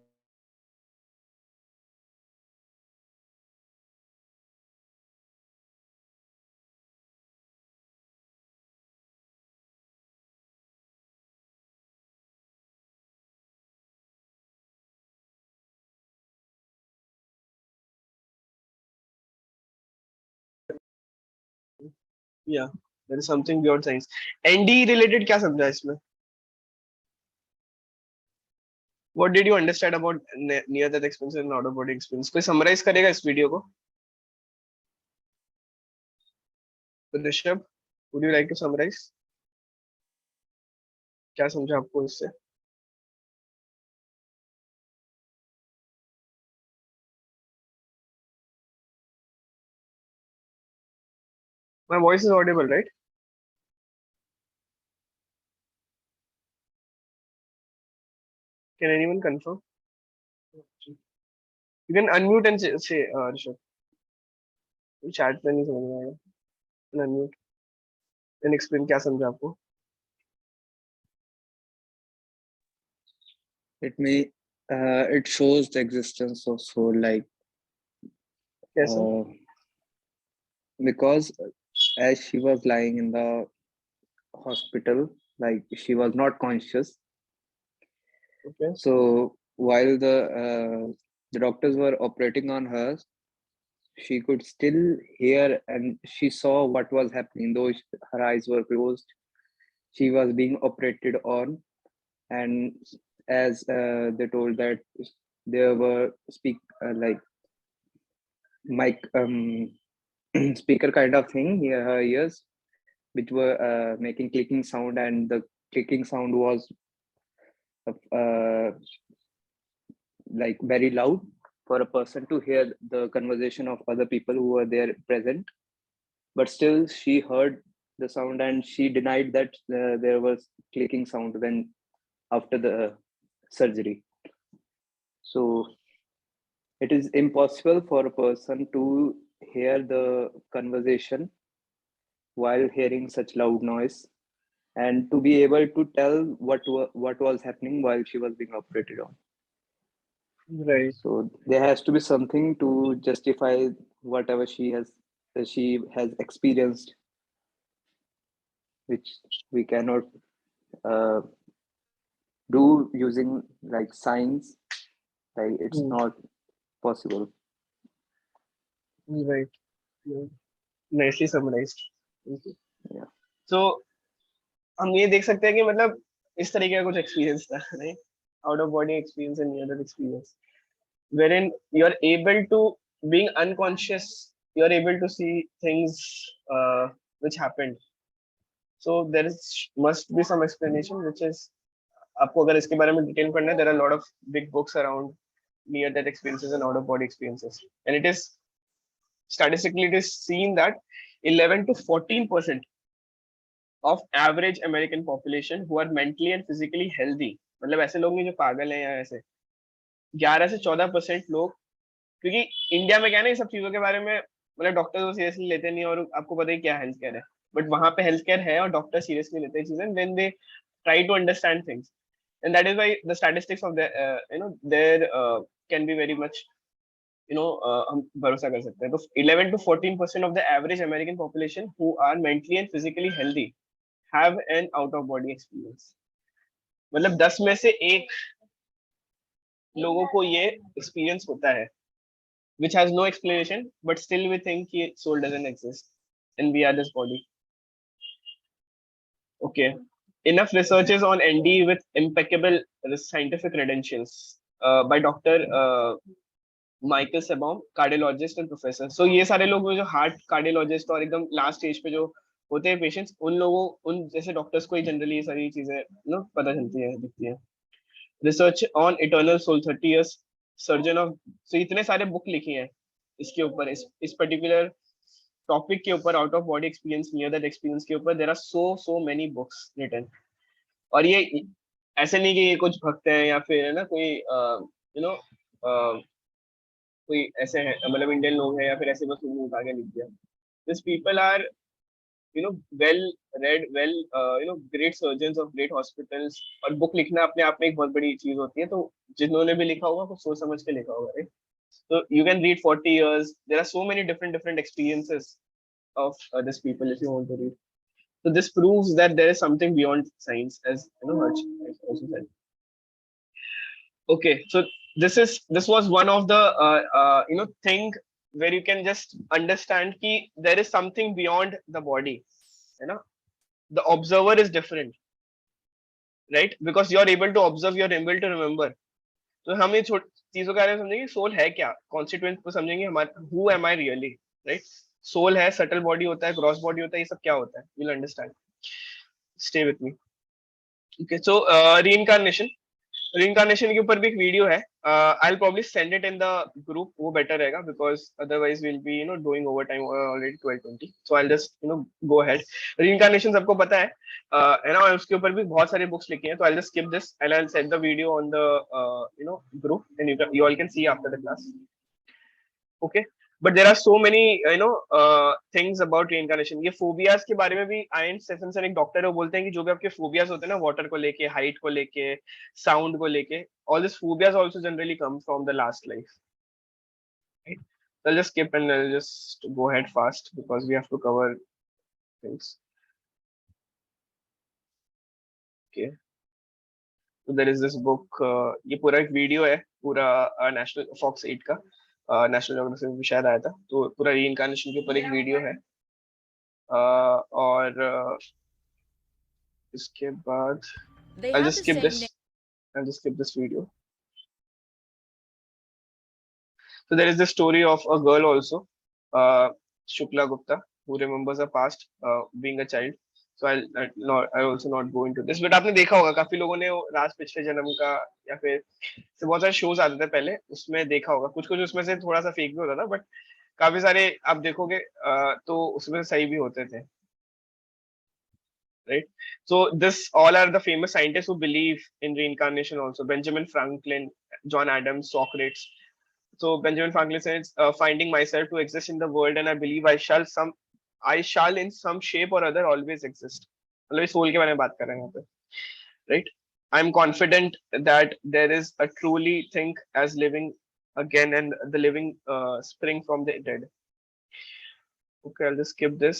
Yeah, there is something beyond science. ND related क्या समझा इसमें? What did you understand about near death experience and out of body experience? कोई summarize करेगा इस video को? Rishabh, would you like to summarize? क्या समझा आपको इससे? My voice is audible, right? Can anyone confirm? You can unmute and say Rishabh. Chat में नहीं समझ में आएगा. Unmute and explain क्या समझा आपको? It shows the existence of soul, like कैसे? because as she was lying in the hospital, like she was not conscious. Okay. So while the doctors were operating on her, she could still hear and she saw what was happening. Though her eyes were closed, she was being operated on, and as they told that there were like mic speaker kind of thing near her ears, which were making clicking sound, and the clicking sound was uh, like very loud for a person to hear the conversation of other people who were there present. But still she heard the sound, and she denied that there was clicking sound when after the surgery. So it is impossible for a person to hear the conversation while hearing such loud noise, and to be able to tell what was happening while she was being operated on. Right. So there has to be something to justify whatever she has experienced, which we cannot uh, do using like science. Like it's Hmm. not possible. Right. Yeah. Nicely summarized. Thank you. Yeah. So हम ये देख सकते हैं कि मतलब इस तरीके का कुछ एक्सपीरियंस था, नहीं? Out of body experience and near death experience, wherein you are able to, being unconscious, you are able to see things which happened. So there is must be some explanation, which is, आपको अगर इसके बारे में detail पढ़ना है, there are a lot of big books around near death experiences and out of body experiences, and it is statistically it is seen that 11 to 14% of average American population who are mentally and physically healthy, मतलब ऐसे लोग नहीं जो पागल हैं या ऐसे, 11 से 14% लोग, क्योंकि इंडिया में क्या है ना, ये सब चीजों के बारे में मतलब डॉक्टर तो सीरियसली लेते नहीं, और आपको पता ही क्या हेल्थ केयर है, बट वहां पे हेल्थ केयर है और डॉक्टर सीरियसली लेते हैं चीजें, when they try to understand things, and that is why the statistics of the there can be very much हम भरोसा कर सकते हैं. तो 11 to 14% of the average American population who are mentally and physically healthy have an out of body experience. मतलब 10 में से एक लोगों को ये एक्सपीरियंस होता है, which has no explanation, but still we think कि soul doesn't exist and we are this body. Okay. Enough researches on ND with impeccable scientific credentials by Dr. Michael Sabom, cardiologist and professor. So ये सारे लोग जो heart cardiologist और एकदम last stage पे जो होते हैं पेशेंट्स, उन लोगों, उन जैसे डॉक्टर्स को ही जनरली ये सारी चीजें पता चलती है, दिखती है. Research on eternal soul 30 years surgeon of, so इतने सारे बुक लिखी हैं इसके ऊपर, इस पर्टिकुलर टॉपिक के ऊपर, out of body experience, near that experience के ऊपर. There are so many books written. और ये ऐसे नहीं कि ये कुछ भक्त हैं या फिर है ना कोई कोई ऐसे है, मतलब इंडियन लोग हैं या फिर ऐसे बस उन्होंने उठा के लिख दिया. This people are well read, well great surgeons of great hospitals. और बुक लिखना अपने आप में एक बहुत बड़ी चीज होती है, तो जिन्होंने भी लिखा होगा कुछ सोच समझ के लिखा होगा, right? So you can read 40 years. There are so many different experiences of these people if you want to read. So this proves that there is something beyond science, as Harsh also said. Okay, so this was one of the thing where you can just understand कि there is something beyond the body, the observer is different, right? Because you are able to observe, you are able to remember. तो हम ये चीजों के बारे में समझेंगे, soul है क्या, कॉन्स्टिट्यूएंट को समझेंगे, हमारा who am I really, right? Soul है, सटल बॉडी होता है, ग्रॉस बॉडी होता है, ये सब क्या होता है, you will understand. Stay with me. Okay, so reincarnation के ऊपर भी एक वीडियो है. I will probably send it in the group, वो बेटर रहेगा, because otherwise will be doing over time already 12:20. So I will just go ahead. Reincarnation सबको पता है ना, उसके ऊपर भी बहुत सारी बुक्स लिखी हैं, तो I will just skip this and I will send the video on the group and you all can see after the class. Okay. But there are so many things about reincarnation. ये phobias के बारे में भी ion स्टेफनसन एक doctor है, वो बोलते हैं कि जो भी आपके फोबियाज होते हैं ना, वाटर को लेके, हाइट को लेके, साउंड को लेके, all these phobias also generally come from the last life, right? I'll just skip and I'll just go ahead fast because we have to cover things. Okay. So there is this book. ये पूरा एक video है, पूरा national fox 8 का, national geography में भी शायद आया था, तो पूरा रीइंकार्नेशन के ऊपर एक वीडियो है. और इसके बाद I'll just skip this. I'll just skip this video. So there is the story of a girl also, Shukla Gupta, who remembers her past being a child. So I'll also not go into this. But आपने देखा होगा, काफी लोगों ने राज पिछले जन्म का या फिर से बहुत सारे शोज आते थे पहले, उसमें देखा होगा. कुछ कुछ उसमें से थोड़ा सा फेक भी होता था, बट काफी सारे आप देखोगे तो उसमें सही भी होते थे. Right? So this all are the famous scientists who believe in reincarnation also. Benjamin Franklin, John Adams, Socrates. So Benjamin Franklin says, finding myself to exist in the world, and I believe I shall in some shape or other always exist. मतलब soul के बारे में बात कर रहे हैं यहाँ पे, right? I'm confident that there is a truly thing as living again, and the living spring from the dead. Okay, I'll just skip this.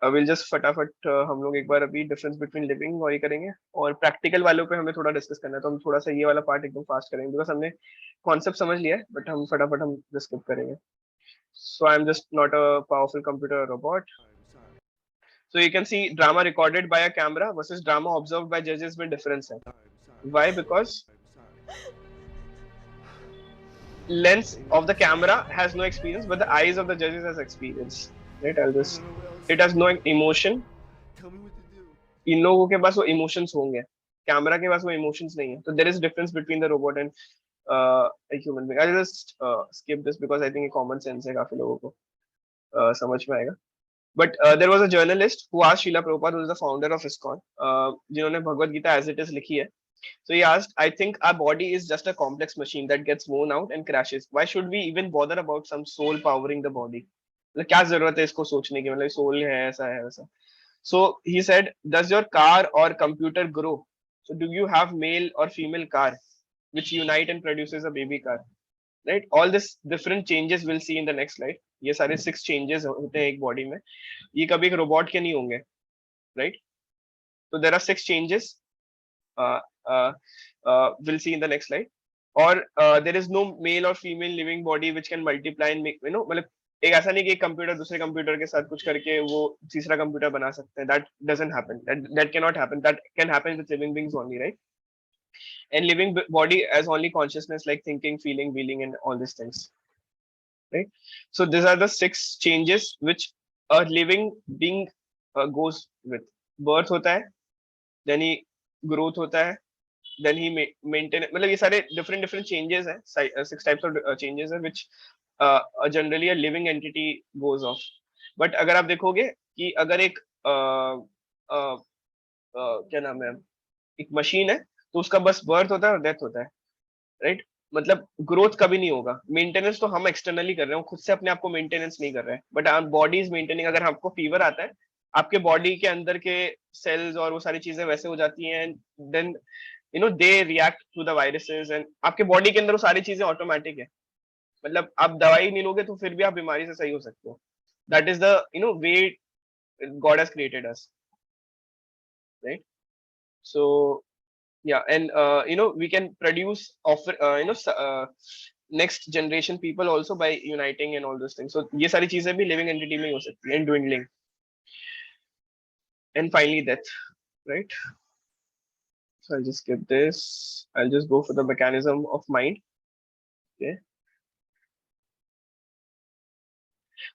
I will just फटाफट हम लोग एक बार अभी डिफरेंस बिटवीन लिविंग और ये करेंगे, और प्रैक्टिकल वालों पे हमें थोड़ा डिस्कस करना है, तो हम थोड़ा सा ये वाला पार्ट एकदम फास्ट करेंगे बिकॉज हमने कॉन्सेप्ट समझ लिया है, बट हम फटाफट हम स्किप करेंगे. So I'm just not a powerful computer robot. So you can see drama recorded by a camera versus drama observed by judges में difference है. Why? Because lens of the camera has no experience, but the eyes of the judges has experience. Right? It has no emotion. इन लोगों के पास वो emotions होंगे, camera के पास वो emotions नहीं है. So there is difference between the robot and a human being. I'll just skip this because I think a common sense है, काफी लोगों को समझ में आएगा. But there was a journalist who asked Srila Prabhupada, who is the founder of ISKCON, जिन्होंने Bhagavad Gita as it is लिखी है. So he asked, I think our body is just a complex machine that gets worn out and crashes. Why should we even bother about some soul powering the body? मतलब क्या जरूरत है इसको सोचने की, मतलब सोल है ऐसा है वैसा. So he said, does your car or computer grow? So do you have male or female car which unite and produces a baby car? Right? All this different changes we'll see in the next slide. ये सारे 6 changes होते हैं एक body में, ये कभी एक robot के नहीं होंगे. Right? So there are 6 changes. We'll see in the next slide. Or there is no male or female living body which can multiply and make, मतलब एक ऐसा नहीं कि एक कंप्यूटर दूसरे कंप्यूटर के साथ कुछ करके वो तीसरा कंप्यूटर बना सकते हैं. That doesn't happen. That cannot happen. That can happen with living beings only, right? And living body as only consciousness like thinking, feeling, feeling, and all these things, right? So these are the 6 changes which a living being goes with. Birth होता है, then he growth होता है, then he maintain, मतलब ये सारे different changes हैं, 6 types of changes हैं which generally a living entity goes off. But अगर आप देखोगे कि अगर एक क्या नाम है, एक मशीन है, तो उसका बस बर्थ होता है और डेथ होता है, राइट? मतलब ग्रोथ कभी नहीं होगा. मेंटेनेंस तो हम एक्सटर्नली कर रहे हैं, खुद से अपने आप को मेंटेनेंस नहीं कर रहे हैं, but our body is maintaining. अगर आपको फीवर आता है, आपके बॉडी के अंदर के सेल्स और वो सारी चीजें वैसे हो जाती हैं, then they react to the viruses, and आपके बॉडी के अंदर वो सारी चीजें ऑटोमेटिक है. मतलब आप दवाई नहीं लोगे तो फिर भी आप बीमारी से सही हो सकते हो. That is the way God has created us, right? So yeah, and we can produce next generation people also by uniting and all those things. So ये सारी चीजें भी living entity में हो सकती हैं, and dwindling, and finally death, right? So I'll just skip this. I'll just go for the mechanism of mind. Okay,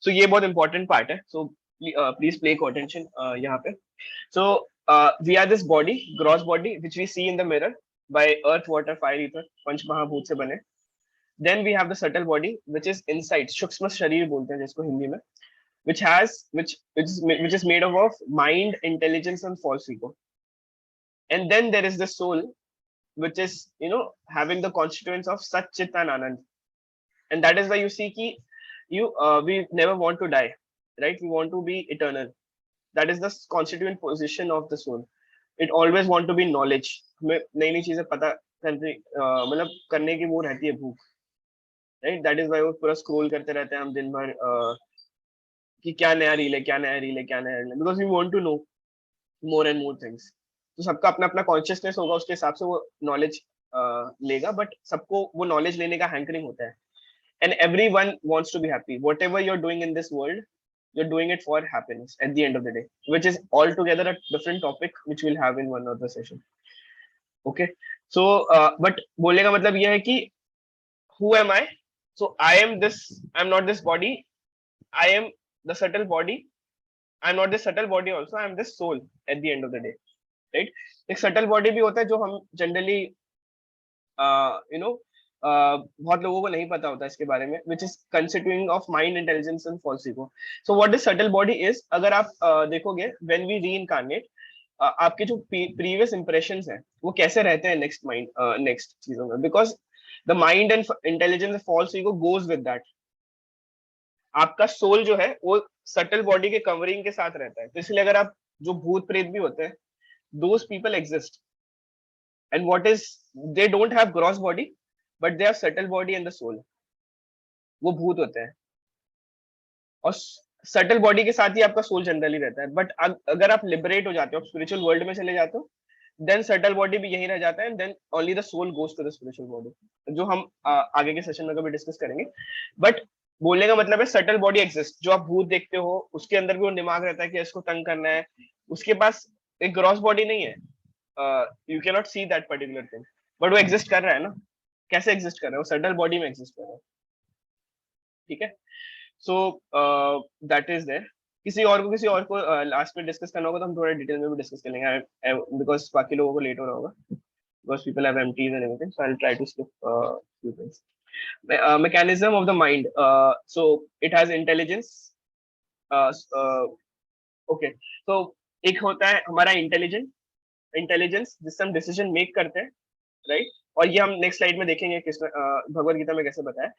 so ये बहुत important part है, so please pay attention यहाँ पे. So we are this body, gross body, which we see in the mirror by earth, water, fire, ether, पंच महाभूत से बने. Then we have the subtle body, which is inside, सूक्ष्म शरीर बोलते हैं जिसको हिंदी में, which is made up of mind, intelligence, and false ego. And then there is the soul, which is having the constituents of Sat, Chit, and Anand. And that is why you see कि we never want to die, right? We want to be eternal. That is the constituent position of the soul. It always want to be knowledge. हमें नई नई चीजें पता करने मतलब करने की वो रहती है भूख, राइट? दैट इज व्हाई वो पूरा स्क्रॉल करते रहते हैं हम दिन भर कि क्या नया रील है, क्या नया रील है, क्या नया रील है, because we want to know more and more things. तो सबका अपना अपना कॉन्शियसनेस होगा, उसके हिसाब से वो नॉलेज लेगा, बट सबको वो नॉलेज लेने का हैंकरिंग होता है. And everyone wants to be happy. Whatever you're doing in this world, you're doing it for happiness at the end of the day, which is altogether a different topic which we'll have in one other session. Okay. So but बोलने का मतलब ये है कि who am I? So I am this, I'm not this body, I am the subtle body, I'm not this subtle body also, I'm this soul at the end of the day, right? एक subtle body भी होता है जो हम generally you know बहुत लोगों को नहीं पता होता इसके बारे में, which is constituting of mind, intelligence and false ego. So what is subtle body is, अगर आप देखोगे व्हेन वी रीइंकार्नेट, आपके जो प्रीवियस इंप्रेशंस हैं वो कैसे रहते हैं नेक्स्ट माइंड, नेक्स्ट चीजों में, because the mind and intelligence and false ego goes with that. आपका सोल जो है वो सटल बॉडी के कवरिंग के साथ रहता है, तो इसलिए अगर आप, जो भूत प्रेत भी होते हैं, those people exist. And what is, they don't have gross body, but they have subtle body and the soul. वो भूत होते हैं, और सटल बॉडी के साथ ही आपका सोल जनरली रहता है. बट अगर आप लिबरेट हो जाते हो, स्पिरिचुअल वर्ल्ड में चले जाते हो, देन सटल बॉडी भी यहीं रह जाता है, and then only the soul goes to the spiritual body, जो हम आगे के सेशन में कभी डिस्कस करेंगे. बट बोलने का मतलब है सटल बॉडी एग्जिस्ट. जो आप भूत देखते हो उसके अंदर भी वो दिमाग रहता है कि इसको तंग करना है, उसके पास एक ग्रॉस बॉडी नहीं है. You can not see that particular thing, but वो एग्जिस्ट कर रहा है ना. कैसे एग्जिस्ट कर रहा है? वो सटल बॉडी में एग्जिस्ट कर रहा है. ठीक है. So that is there. किसी और को लास्ट में डिस्कस करना होगा तो हम थोड़ा डिटेल में भी डिस्कस कर लेंगे, बिकॉज बाकी लोगों को लेट हो रहा होगा, because people have empties and everything. So I will try to skip few things. mechanism of the mind, so it has intelligence. Okay, so एक होता है हमारा इंटेलिजेंस जिससे हम डिसीजन मेक करते हैं, राइट? और ये हम नेक्स्ट स्लाइड में देखेंगे किस भगवत गीता में कैसे बताया.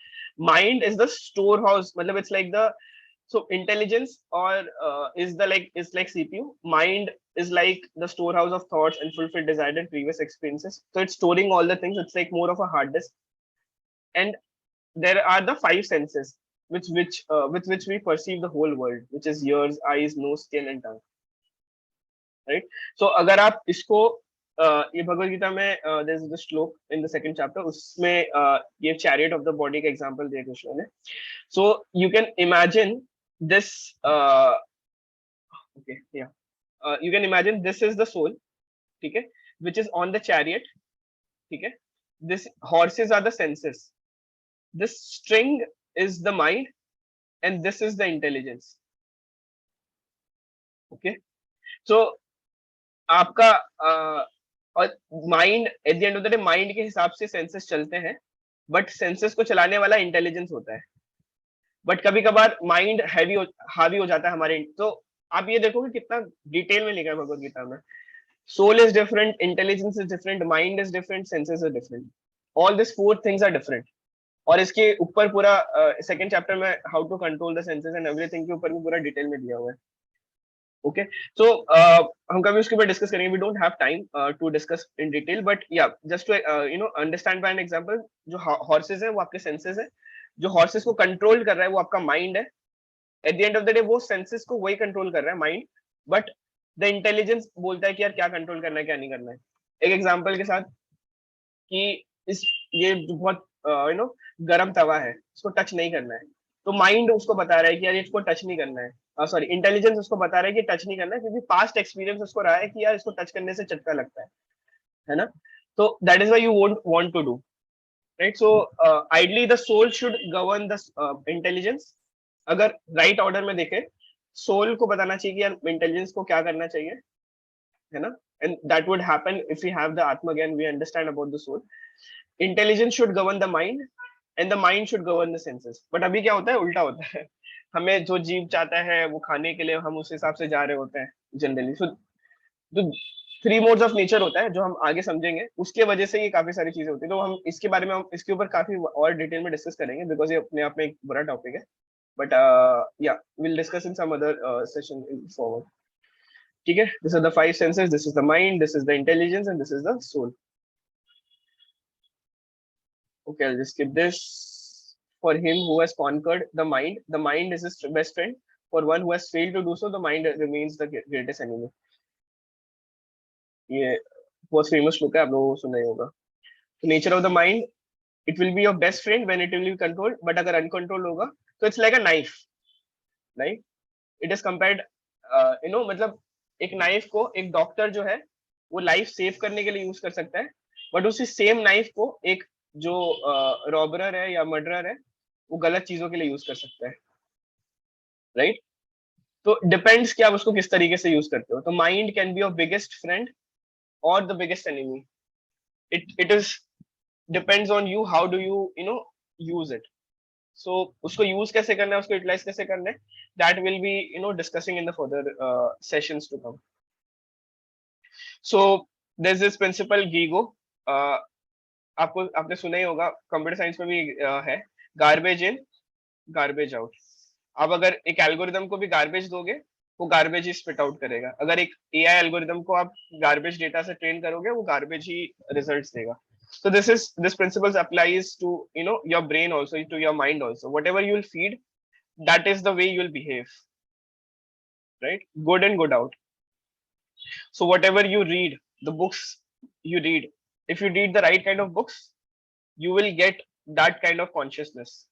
Mind is the store house, मतलब it's like the, so intelligence or is like CPU. Mind is like the storehouse of thoughts and fulfilled desired and previous experiences, so it's storing all the things. It's like more of a hard disk. And there are the five senses with which we perceive the whole world, which is ears, eyes, nose, skin and tongue, right? So अगर आप इसको ये भगवत गीता में there is the श्लोक in the second chapter, उसमें ये chariot of the body का example दिया कृष्ण ने. So you can imagine this, okay, yeah, you can imagine this is the soul, ठीक है, which is on the chariot, ठीक है. This horses are the senses, this string is the mind, and this is the intelligence. Okay, so आपका और mind, eight the end of the day mind के हिसाब से senses चलते हैं, but senses को चलाने वाला इंटेलिजेंस होता है. बट कभी कभार माइंड हावी हो जाता है हमारे. तो आप ये देखोगे कितना डिटेल में लिखा है भगवत गीता में. Soul is different, intelligence is different, mind is different, senses is different, all this four things are different. और इसके ऊपर पूरा सेकंड चैप्टर में how to control the senses and everything के ऊपर भी पूरा डिटेल में दिया हुआ है. ओके, सो हम कभी उसके ऊपर डिस्कस करेंगे. We don't have time to discuss in detail, but yeah just to understand by an example, जो हॉर्सेस है वो आपके सेंसेस है, जो हॉर्सेस को कंट्रोल कर रहा है वो आपका माइंड है. At the end of the day वो सेंसेस को वही कंट्रोल कर रहा है, माइंड, बट द इंटेलिजेंस बोलता है कि यार क्या कंट्रोल करना है, क्या नहीं करना है. एक एग्जांपल के साथ कि ये जो बहुत गरम तवा है, इसको टच नहीं करना है, तो माइंड उसको बता रहा है कि यार इसको टच नहीं करना है. सॉरी, इंटेलिजेंस उसको बता रहा है कि टच नहीं करना है, क्योंकि पास्ट एक्सपीरियंस उसको रहा है कि यार इसको टच करने से झटका लगता है ना. तो that is why you won't want to do, right? So ideally the soul should govern the intelligence. अगर राइट ऑर्डर में देखें, सोल को बताना चाहिए कि यार इंटेलिजेंस को क्या करना चाहिए, है ना. And that would happen if we have the आत्मज्ञान, we understand about the soul. Intelligence should govern the mind and the mind should govern the senses. But अभी क्या होता है, उल्टा होता है. हमें जो जीव चाहता है वो खाने के लिए हम उस हिसाब से जा रहे होते हैं जनरली. सो जो थ्री मोड्स ऑफ नेचर होता है, जो हम आगे समझेंगे, उसके वजह से ये काफी सारी चीजें होती है. तो हम इसके बारे में, हम इसके ऊपर काफी और डिटेल में डिस्कस करेंगे, बिकॉज ये अपने आप में एक बड़ा टॉपिक है. But ya will discuss in some other session forward. ठीक है, this are the five senses, this is the mind, this is the intelligence and this is the soul. Okay, I'll just skip this. For him who has conquered the mind is his best friend. For one who has failed to do so, the mind remains the greatest enemy. ये बहुत famous book है, आप लोगों को सुना ही होगा. Nature of the mind, it will be your best friend when it will be controlled, but अगर uncontrol होगा तो it's like a knife. Right, it is compared, मतलब एक नाइफ को एक डॉक्टर जो है वो लाइफ सेव करने के लिए यूज कर सकता है, बट उसी सेम नाइफ को एक जो रॉबरर है या मर्डरर है वो गलत चीजों के लिए यूज कर सकता है. राइट, तो डिपेंड्स कि आप उसको किस तरीके से यूज करते हो. तो mind can be your biggest friend or the biggest enemy. It is depends on you, how do you use it. So usko use kaise karna hai, usko utilize kaise karna hai, that will be discussing in the further sessions to come. So there's this principle GIGO, आपको आपने सुना ही होगा, computer science में भी है, garbage in garbage out. आप अगर एक एल्गोरिदम को भी गार्बेज दोगे वो गार्बेज ही स्पिट आउट करेगा. अगर एक एआई एल्गोरिदम को आप गार्बेज डेटा से ट्रेन करोगे वो गार्बेज ही रिजल्ट्स देगा. So this principles applies to your brain also, to your mind also. Whatever you will feed, that is the way you will behave. Right, good and good out. So whatever you read, the books you read, if you read the right kind of books, you will get that kind of consciousness.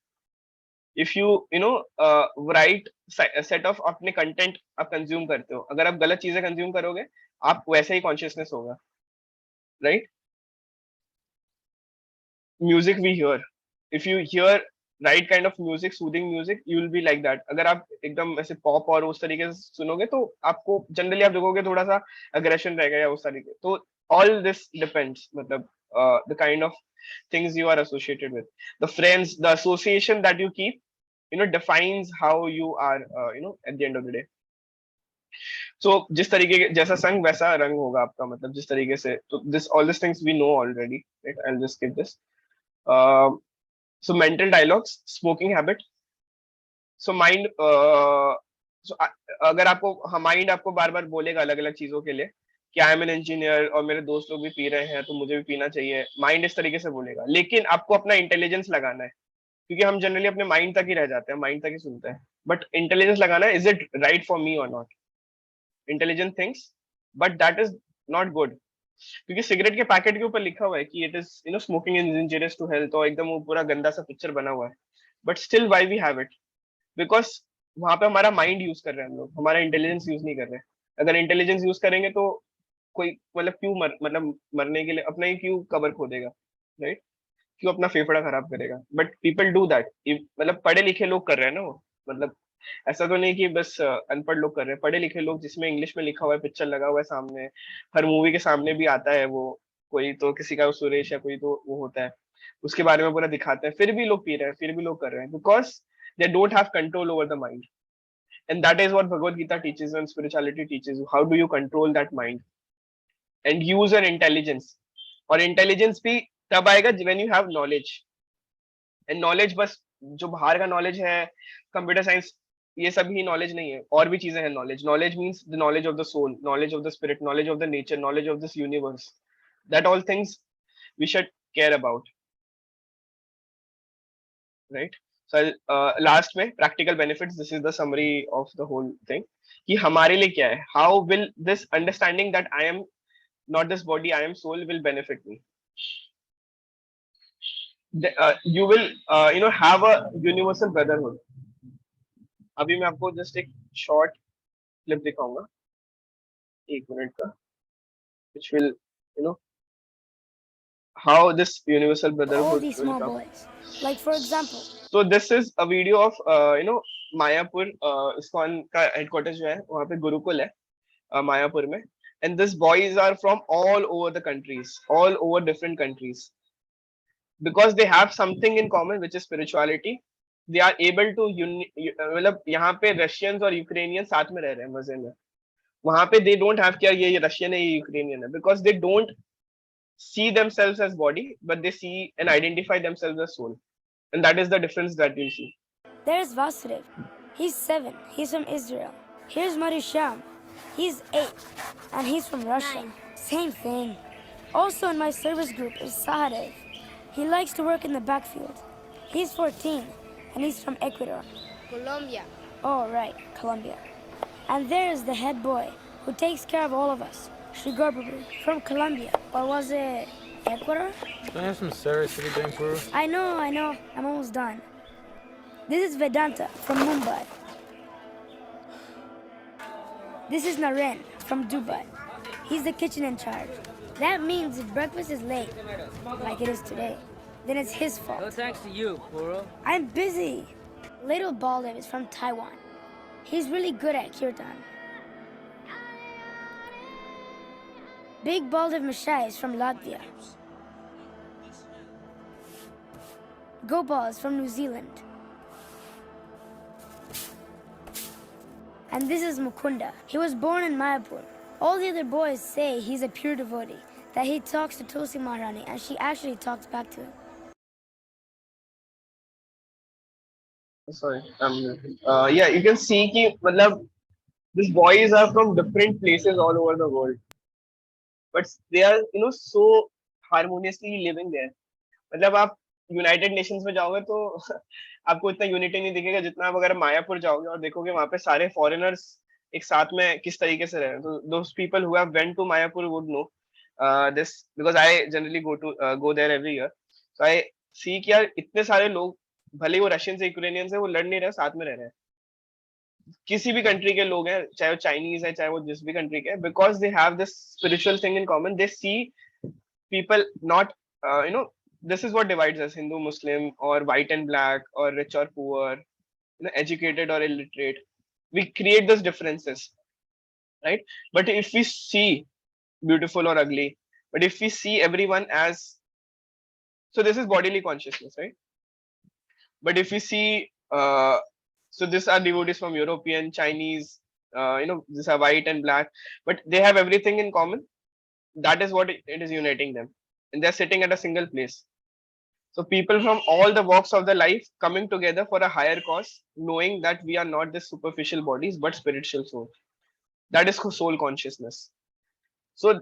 If you right set of अपने content आप consume करते हो, अगर आप गलत चीजें consume करोगे आप वैसे ही कॉन्शियसनेस होगा. Right, music we hear, if you hear right kind of music, soothing music, you will be like that. अगर आप एकदम ऐसे पॉप और उस तरीके से सुनोगे तो आपको जनरली आप देखोगे थोड़ा सा अग्रेशन रहेगा या उस तरीके. तो ऑल दिस डिपेंड्स, मतलब the kind of things you are associated with, the friends, the association that you keep defines how you are at the end of the day. So जिस तरीके के जैसा संग वैसा रंग होगा आपका, मतलब जिस तरीके से. तो this all these things we know already, right? I'll just skip this. So mental dialogues, smoking habit. So mind, so अगर आपको माइंड आपको बार बार बोलेगा अलग अलग चीजों के लिए कि आई एम एन इंजीनियर और मेरे दोस्त लोग भी पी रहे हैं तो मुझे भी पीना चाहिए, माइंड इस तरीके से बोलेगा. लेकिन आपको अपना इंटेलिजेंस लगाना है, क्योंकि हम जनरली अपने माइंड तक ही रह जाते हैं, माइंड तक ही सुनते हैं. बट इंटेलिजेंस लगाना है, is it right for me or not. Intelligent things, but that is not good, क्योंकि सिगरेट के पैकेट के ऊपर लिखा हुआ है कि it is smoking is injurious to health, और एकदम वो पूरा गंदा सा पिक्चर बना हुआ है. But still why we have it, because वहां पे हमारा माइंड यूज कर रहे हैं हम लोग, हमारा इंटेलिजेंस यूज नहीं कर रहे. अगर इंटेलिजेंस यूज करेंगे तो कोई मतलब क्यों मतलब मरने के लिए अपना ही क्यों कबर खोदेगा. राइट, क्यों अपना फेफड़ा खराब करेगा. बट पीपल डू दैट, मतलब पढ़े लिखे लोग कर रहे हैं ना वो, मतलब ऐसा तो नहीं कि बस अनपढ़ लोग कर रहे हैं, पढ़े लिखे लोग, जिसमें इंग्लिश में लिखा हुआ है, पिक्चर लगा हुआ है सामने, हर मूवी के सामने भी आता है वो, कोई तो किसी का सुरेश या कोई तो वो होता है, उसके बारे में पूरा दिखाते हैं, फिर भी लोग पी रहे हैं, फिर भी लोग कर रहे हैं, because they don't have control over the mind. And that is what Bhagavad Gita teaches and spirituality teaches you. How do you control that mind and use your intelligence? और intelligence भी तब आएगा when you have knowledge. And knowledge बस जो बाहर का knowledge है, computer science, ये सब ही knowledge नहीं है, और भी चीजें हैं knowledge. Knowledge means the knowledge of the soul, knowledge of the spirit, knowledge of the nature, knowledge of this universe. That all things we should care about. Right? So last में practical benefits, this is the summary of the whole thing, कि हमारे लिए क्या है, how will this understanding that I am not this body, I am soul will benefit me. You will have a universal brotherhood. अभी मैं आपको just एक short clip दिखाऊंगा, 1 minute का, which will how this universal brotherhood all these will small come. boys. Like for example, So this is a video of Mayapur, ISKCON का headquarters जो है वहाँ पे गुरुकुल है मायापुर में, and these boys are from all over the countries, all over different countries, because they have something in common which is spirituality. They are able to मतलब यहाँ पे रशियंस और यूक्रेनियन साथ में रह रहे हैं मजे में. वहाँ पे they don't have क्या ये रशियन है ये यूक्रेनियन है, because they don't see themselves as body, but they see and identify themselves as soul. And that is the difference that you see. there's Vasudev. He's 7. He's from Israel. Here's Marisham. He's 8. And he's from Russia. 9. Same thing. Also in my service group is Sahadev. He likes to work in the backfield. He's 14, and he's from Ecuador. Colombia. Oh, right, Colombia. And there's the head boy, who takes care of all of us, Shigorbabu, from Colombia. Or was it Ecuador? Can I have some serious city drink, Peru? I know, I'm almost done. This is Vedanta from Mumbai. This is Naren from Dubai. He's the kitchen in charge. That means if breakfast is late, like it is today, then it's his fault. No thanks to you, Puro. I'm busy. Little Baldev is from Taiwan. He's really good at kirtan. Big Baldev Mashai is from Latvia. Gopal is from New Zealand. And this is Mukunda. He was born in Mayapur. All the other boys say he's a pure devotee, that he talks to Tulsi Maharani, and she actually talks back to him. Sorry. Yeah, you can see कि मतलब these boys are from different places all over the world, but they are so harmoniously living there. मतलब आप United Nations में जाओगे तो आपको इतना unity नहीं दिखेगा जितना आप अगर मायापुर जाओगे और देखोगे वहां पे सारे फॉरेनर्स एक साथ में किस तरीके से रह रहे हैं. तो those people who have went to Mayapur would know this because I generally go there every year. So I see कि यार इतने सारे लोग, भले वो रशियंस है, यूक्रेनियंस है, वो लड़ नहीं रहे, साथ में रह रहे हैं. किसी भी कंट्री के लोग हैं, चाहे वो चाइनीज है, चाहे वो जिस भी कंट्री के, because they have this spiritual thing in common. They see people not this is what divides us: Hindu, Muslim, or white and black, or rich or poor, educated or illiterate. We create those differences, right? But if we see beautiful or ugly, but if we see everyone as, so this is bodily consciousness, right? But if we see so these are devotees from European, Chinese, these are white and black, but they have everything in common. That is what it is uniting them, and they're sitting at a single place. So people from all the walks of the life coming together for a higher cause, knowing that we are not this superficial bodies but spiritual soul. That is soul consciousness. So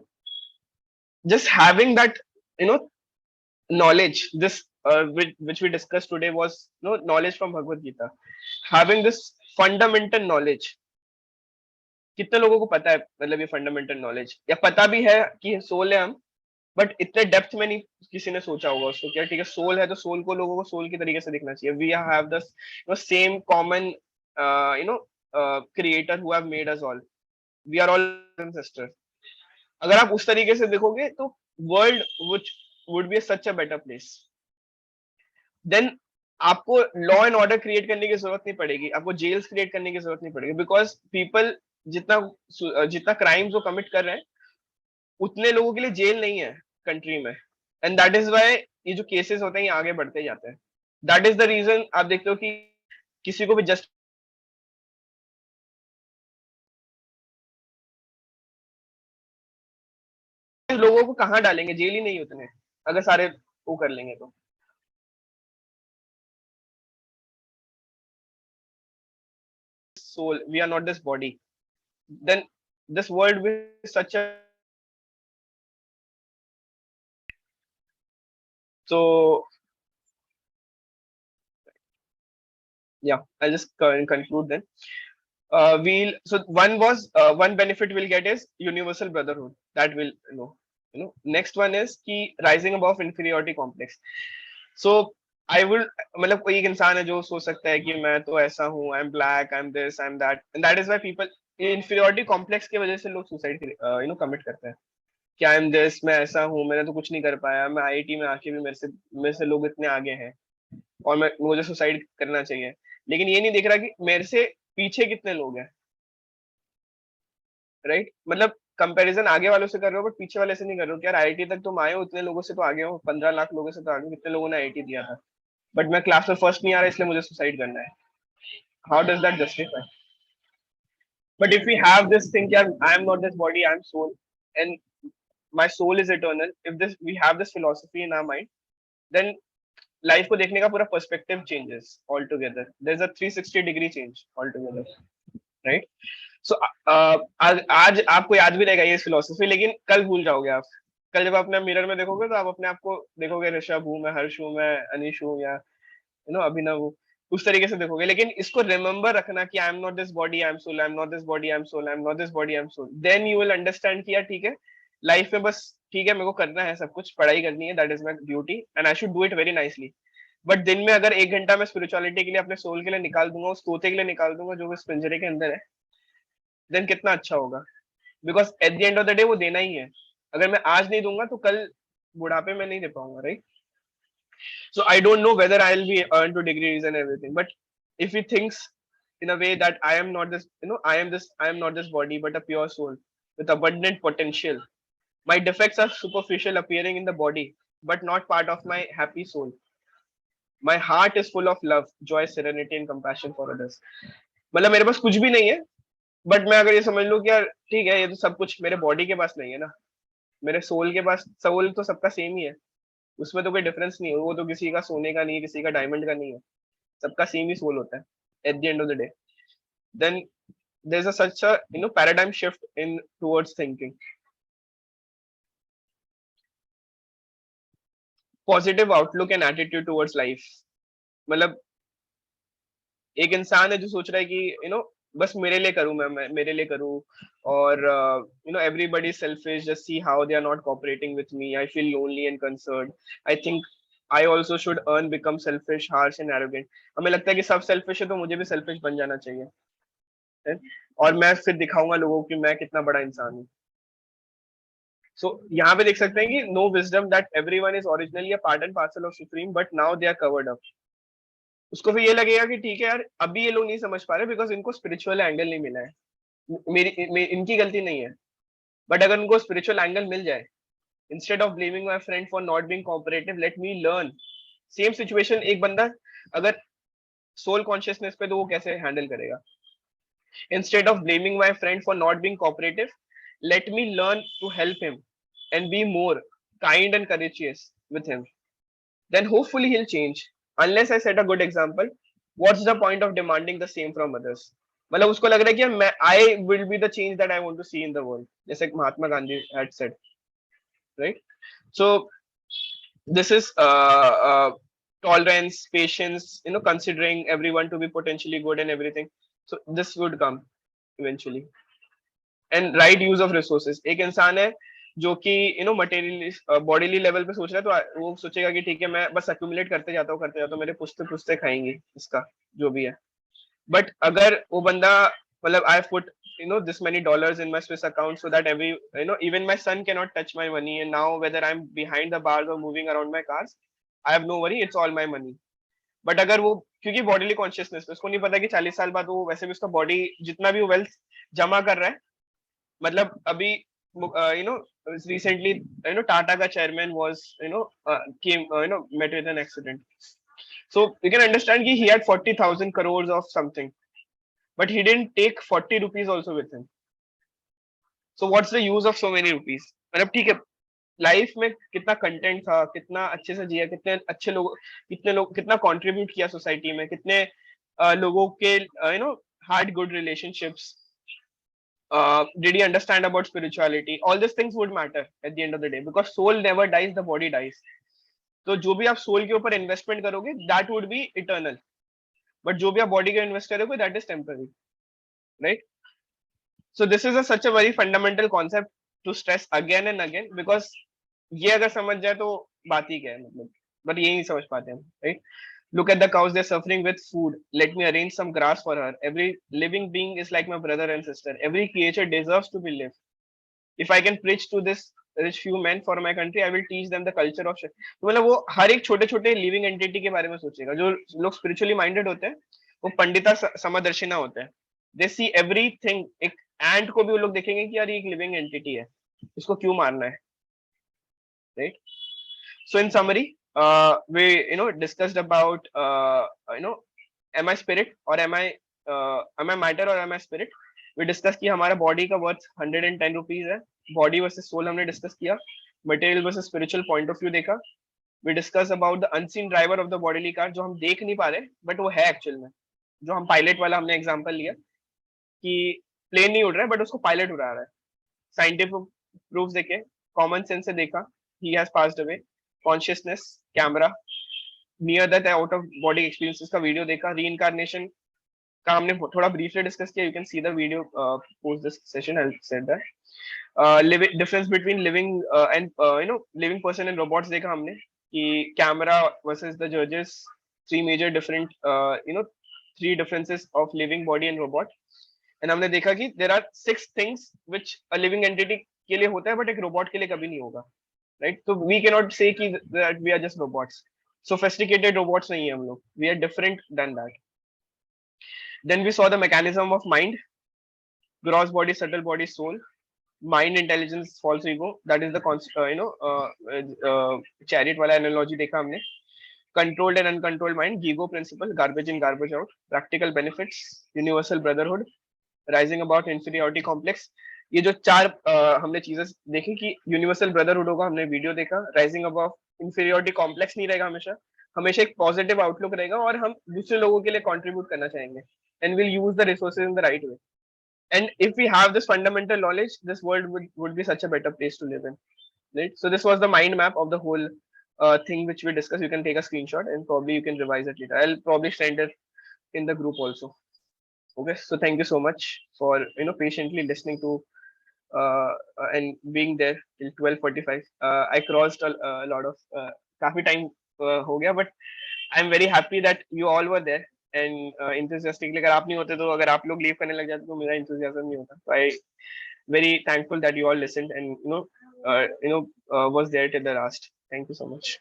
just having that knowledge, this which we discussed today was knowledge from Bhagavad Gita. Having this fundamental knowledge, कितने लोगों को पता है, मतलब ये fundamental knowledge, या पता भी है कि सोल है हम, बट इतने डेप्थ में नहीं किसी ने सोचा होगा उसको. क्या ठीक है, सोल है तो सोल को लोगों को सोल की तरीके से दिखना चाहिए. We have the same common creator who have made us all. We are all sisters. अगर आप उस तरीके से देखोगे तो world which would be such a better place. Then आपको लॉ एंड ऑर्डर क्रिएट करने की जरूरत नहीं पड़ेगी, आपको जेल्स क्रिएट करने की जरूरत नहीं पड़ेगी, बिकॉज पीपल जितना क्राइम्स वो कमिट कर रहे हैं उतने लोगों के लिए जेल नहीं है कंट्री में. एंड दैट इज व्हाई ये जो केसेस होते हैं ये आगे बढ़ते जाते हैं. दैट इज द रीजन आप देखते हो कि किसी को भी जस्ट लोगों को कहाँ डालेंगे, जेल ही नहीं उतने, अगर सारे वो कर लेंगे तो. Soul, we are not this body, then this world will be such a, so yeah, I'll just conclude then. One benefit we'll get is universal brotherhood. That will next one is ki rising above inferiority complex. So I will, मतलब कोई एक इंसान है जो सोच सकता है कि मैं तो ऐसा हूँ, I am black, I am this, I am that, and that is why people inferiority complex की वजह से लोग सुसाइड कमिट करते हैं कि आई एम दिस, मैं ऐसा हूँ, मैंने तो कुछ नहीं कर पाया, मैं आईआईटी में आके भी मेरे से लोग इतने आगे हैं और मुझे सुसाइड करना चाहिए. लेकिन ये नहीं देख रहा कि मेरे से पीछे कितने लोग हैं, राइट? मतलब कंपैरिजन आगे वालों से कर रहे हो बट पीछे वाले से नहीं कर रहे हो. यार आईआईटी तक तुम आए हो, इतने लोगों से तो आगे हो, 15 लाख लोगों से तो आगे हो, कितने लोगों ने आईआईटी दिया था, बट मैं क्लास में फर्स्ट नहीं आ रहा इसलिए मुझे सुसाइड करना है. How does that justify? But if we have this thing, यार I am not this body, I am soul and my soul is eternal, if this we have this philosophy in our mind, then life को देखने का पूरा perspective changes altogether. There is a 360 degree change altogether, right? So आज आपको याद भी रहेगा ये फिलॉसफी, लेकिन कल भूल जाओगे आप. कल जब अपने मिरर में देखोगे तो आप अपने आप को देखोगे ऋषभ हूँ मैं, हर्ष हूँ मैं, अनिश हूँ, या अभिनव, उस तरीके से देखोगे। लेकिन इसको रिमेम्बर रखना कि I am not this body, I am soul, I am not this body, I am soul, I am not this body, I am soul, then you will understand कि यार ठीक है, लाइफ में बस ठीक है, मेरे को करना है सब कुछ, पढ़ाई करनी है, that is my duty and I should do it very nicely. But दिन में अगर 1 घंटा मैं स्पिरिचुअलिटी के लिए, अपने सोल के लिए निकाल दूंगा, उस तोते के लिए निकाल दूंगा जो उस पिंजरे के अंदर है, देन कितना अच्छा होगा। Because at the end of the day वो देना ही है। अगर मैं आज नहीं दूंगा तो कल बुढ़ापे में नहीं दे पाऊंगा, right? So I don't know whether I'll be earned to degrees and everything, but if he thinks in a way that I am not this, I am not this body, but a pure soul with abundant potential. My defects are superficial appearing in the body, but not part of my happy soul. My heart is full of love, joy, serenity and compassion for others. मतलब मेरे पास कुछ भी नहीं है, but मैं अगर ये समझ लूं कि यार ठीक है, ये तो सब कुछ मेरे बॉडी के पास नहीं है ना, मेरे सोल के पास, सोल तो सबका सेम ही है, उसमें तो कोई डिफरेंस नहीं है, वो तो किसी का सोने का नहीं है, किसी का डायमंड का नहीं है, सबका सेम ही सोल होता है at the end of the day, then there's a such a paradigm shift in towards thinking. Positive outlook and attitude towards life. मतलब एक इंसान है जो सोच रहा है कि बस मेरे लिए करूं, मैं मेरे लिए करूं, और everybody is selfish, just see how they are not cooperating with me, I feel lonely and concerned, I think I also should earn, become selfish, harsh and arrogant. हमें लगता है कि सब selfish है तो मुझे भी selfish बन जाना चाहिए, है? और मैं फिर दिखाऊंगा लोगों को कि मैं कितना बड़ा इंसान हूँ। So यहाँ पे देख सकते हैं कि no wisdom that everyone is originally a part and parcel of supreme, but now they are covered up. उसको फिर ये लगेगा कि ठीक है यार, अभी ये लोग नहीं समझ पा रहे बिकॉज इनको स्पिरिचुअल एंगल नहीं मिला है, इनकी गलती नहीं है। बट अगर उनको स्पिरिचुअल एंगल मिल जाए, instead of blaming my friend for not being cooperative, let me learn. Same situation एक बंदा अगर सोल कॉन्शियसनेस पे, तो वो कैसे हैंडल करेगा? Instead of blaming my friend for not being cooperative, let me learn to help him and be more kind and courageous with him, then hopefully he'll change. Unless I set a good example, what's the point of demanding the same from others? मतलब उसको लग रहा है कि मैं I will be the change that I want to see in the world, जैसे Mahatma Gandhi had said, right? So this is tolerance, patience, considering everyone to be potentially good and everything. So this would come eventually. And right use of resources. एक इंसान है जो कि materially bodily level पे सोच रहा है, तो वो सोचेगा कि ठीक है, मैं बस एक्यूमुलेट करते जाता हूँ, मेरे पुश्ते पुश्ते खाएंगे इसका जो भी है। बट अगर वो बंदा मतलब I put this many dollars in my Swiss account so that every even my son cannot touch my money, and now whether I'm behind the bars or moving around my cars, I have no worry, it's all my money. But अगर वो, क्योंकि bodily consciousness, उसको नहीं पता कि 40 साल बाद वो वैसे भी उसका बॉडी जितना भी वेल्थ जमा कर रहा है, मतलब अभी recently Tata का chairman was came met with an accident, so you can understand कि he had 40,000 crores of something, but he didn't take 40 rupees also with him. So what's the use of so many rupees? मतलब ठीक है, life में कितना content था, कितना अच्छे से जिया, कितने अच्छे लोग, कितने लोग, कितना कंट्रीब्यूट किया सोसाइटी में, कितने लोगों के had good relationships. Did he understand about spirituality? All these things would matter at the end of the day, because soul never dies, the body dies. तो जो भी आप सोल के ऊपर इन्वेस्टमेंट करोगे, that would be eternal, but जो भी आप बॉडी का इन्वेस्ट करोगे, that is temporary, right? So this is such a very fundamental concept to stress again and again, because ये अगर समझ जाए तो बात ही क्या है, मतलब, बट ये नहीं समझ पाते हम, right? Look at the cows, they're suffering with food. Let me arrange some grass for her. Every living being is like my brother and sister. Every creature deserves to be lived. If I can preach to this rich few men for my country, I will teach them the culture of तो मतलब वो हर एक छोटे छोटे living entity के बारे में सोचेगा। जो लोग स्पिरिचुअली माइंडेड होते हैं, वो पंडिता समदर्शिना होते हैं। दे सी एवरीथिंग। एक एंट को भी वो लोग देखेंगे कि यार ये एक लिविंग एंटिटी है, इसको क्यों मारना है, right? So in summary, we discussed about am I spirit or am I matter or am I spirit? We discussed कि हमारा बॉडी का वर्थ 110 रुपीज है। बॉडी वर्सेस सोल हमने डिस्कस किया। Material versus spiritual point of view देखा। We discussed about the unseen driver of the bodily car, जो हम देख नहीं पा रहे बट वो है एक्चुअल में। जो हम पायलट वाला हमने एग्जांपल लिया कि प्लेन नहीं उड़ रहा है बट उसको पायलट उड़ा रहा है। साइंटिफिक प्रूफ देखे, कॉमन सेंस से देखा, he has passed away, consciousness, camera, near that out of body experiences का वीडियो देखा, रीइंकार्नेशन का हमने थोड़ा ब्रीफली डिस्कस किया. You can see the video post this session. I said that living difference between living and living person and robots देखा हमने कि camera versus the जजेस, three major different three differences of living body and robot. And हमने देखा कि there are 6 things which a living entity के लिए होता है बट एक रोबोट के लिए कभी नहीं होगा, राइट? तो वी कैन नॉट से कि that we are just robots. Sophisticated robots नहीं है हम लोग, we are different than that. Then we saw the mechanism of mind, gross body, subtle body, soul, mind, intelligence, false ego. That is the chariot wala analogy देखा हमने. Controlled and uncontrolled mind, Gigo principle, garbage in, garbage out. Practical benefits, universal brotherhood, rising about inferiority complex. ये जो चार हमने चीजें देखी कि universal brotherhood होगा, हमने वीडियो देखा. राइजिंग अबव इंफीरियोरिटी कॉम्प्लेक्स नहीं रहेगा, हमेशा हमेशा एक पॉजिटिव आउटलुक रहेगा और हम दूसरे लोगों के लिए कंट्रीब्यूट करना चाहेंगे. And we'll use the resources in the right way. And if we have this fundamental knowledge, this world would be such a better place to live in, right? So this was the mind map of the whole thing which we discussed. You can take a screenshot and probably you can revise it later. I'll probably send it in the group also. Okay, so thank you so much for patiently listening to and being there till 12:45. I crossed a lot of काफी time हो गया, but I'm very happy that you all were there and enthusiastically. अगर आप नहीं होते तो अगर आप लोग लीव करने लग जाते तो मेरा enthusiasm नहीं होता. So I very thankful that you all listened and was there till the last. Thank you so much.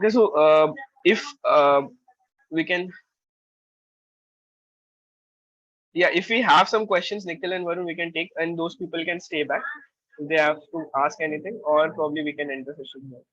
Okay, so if we can, yeah, if we have some questions, Nikhil and Varun, we can take, and those people can stay back if they have to ask anything, or probably we can end the session here.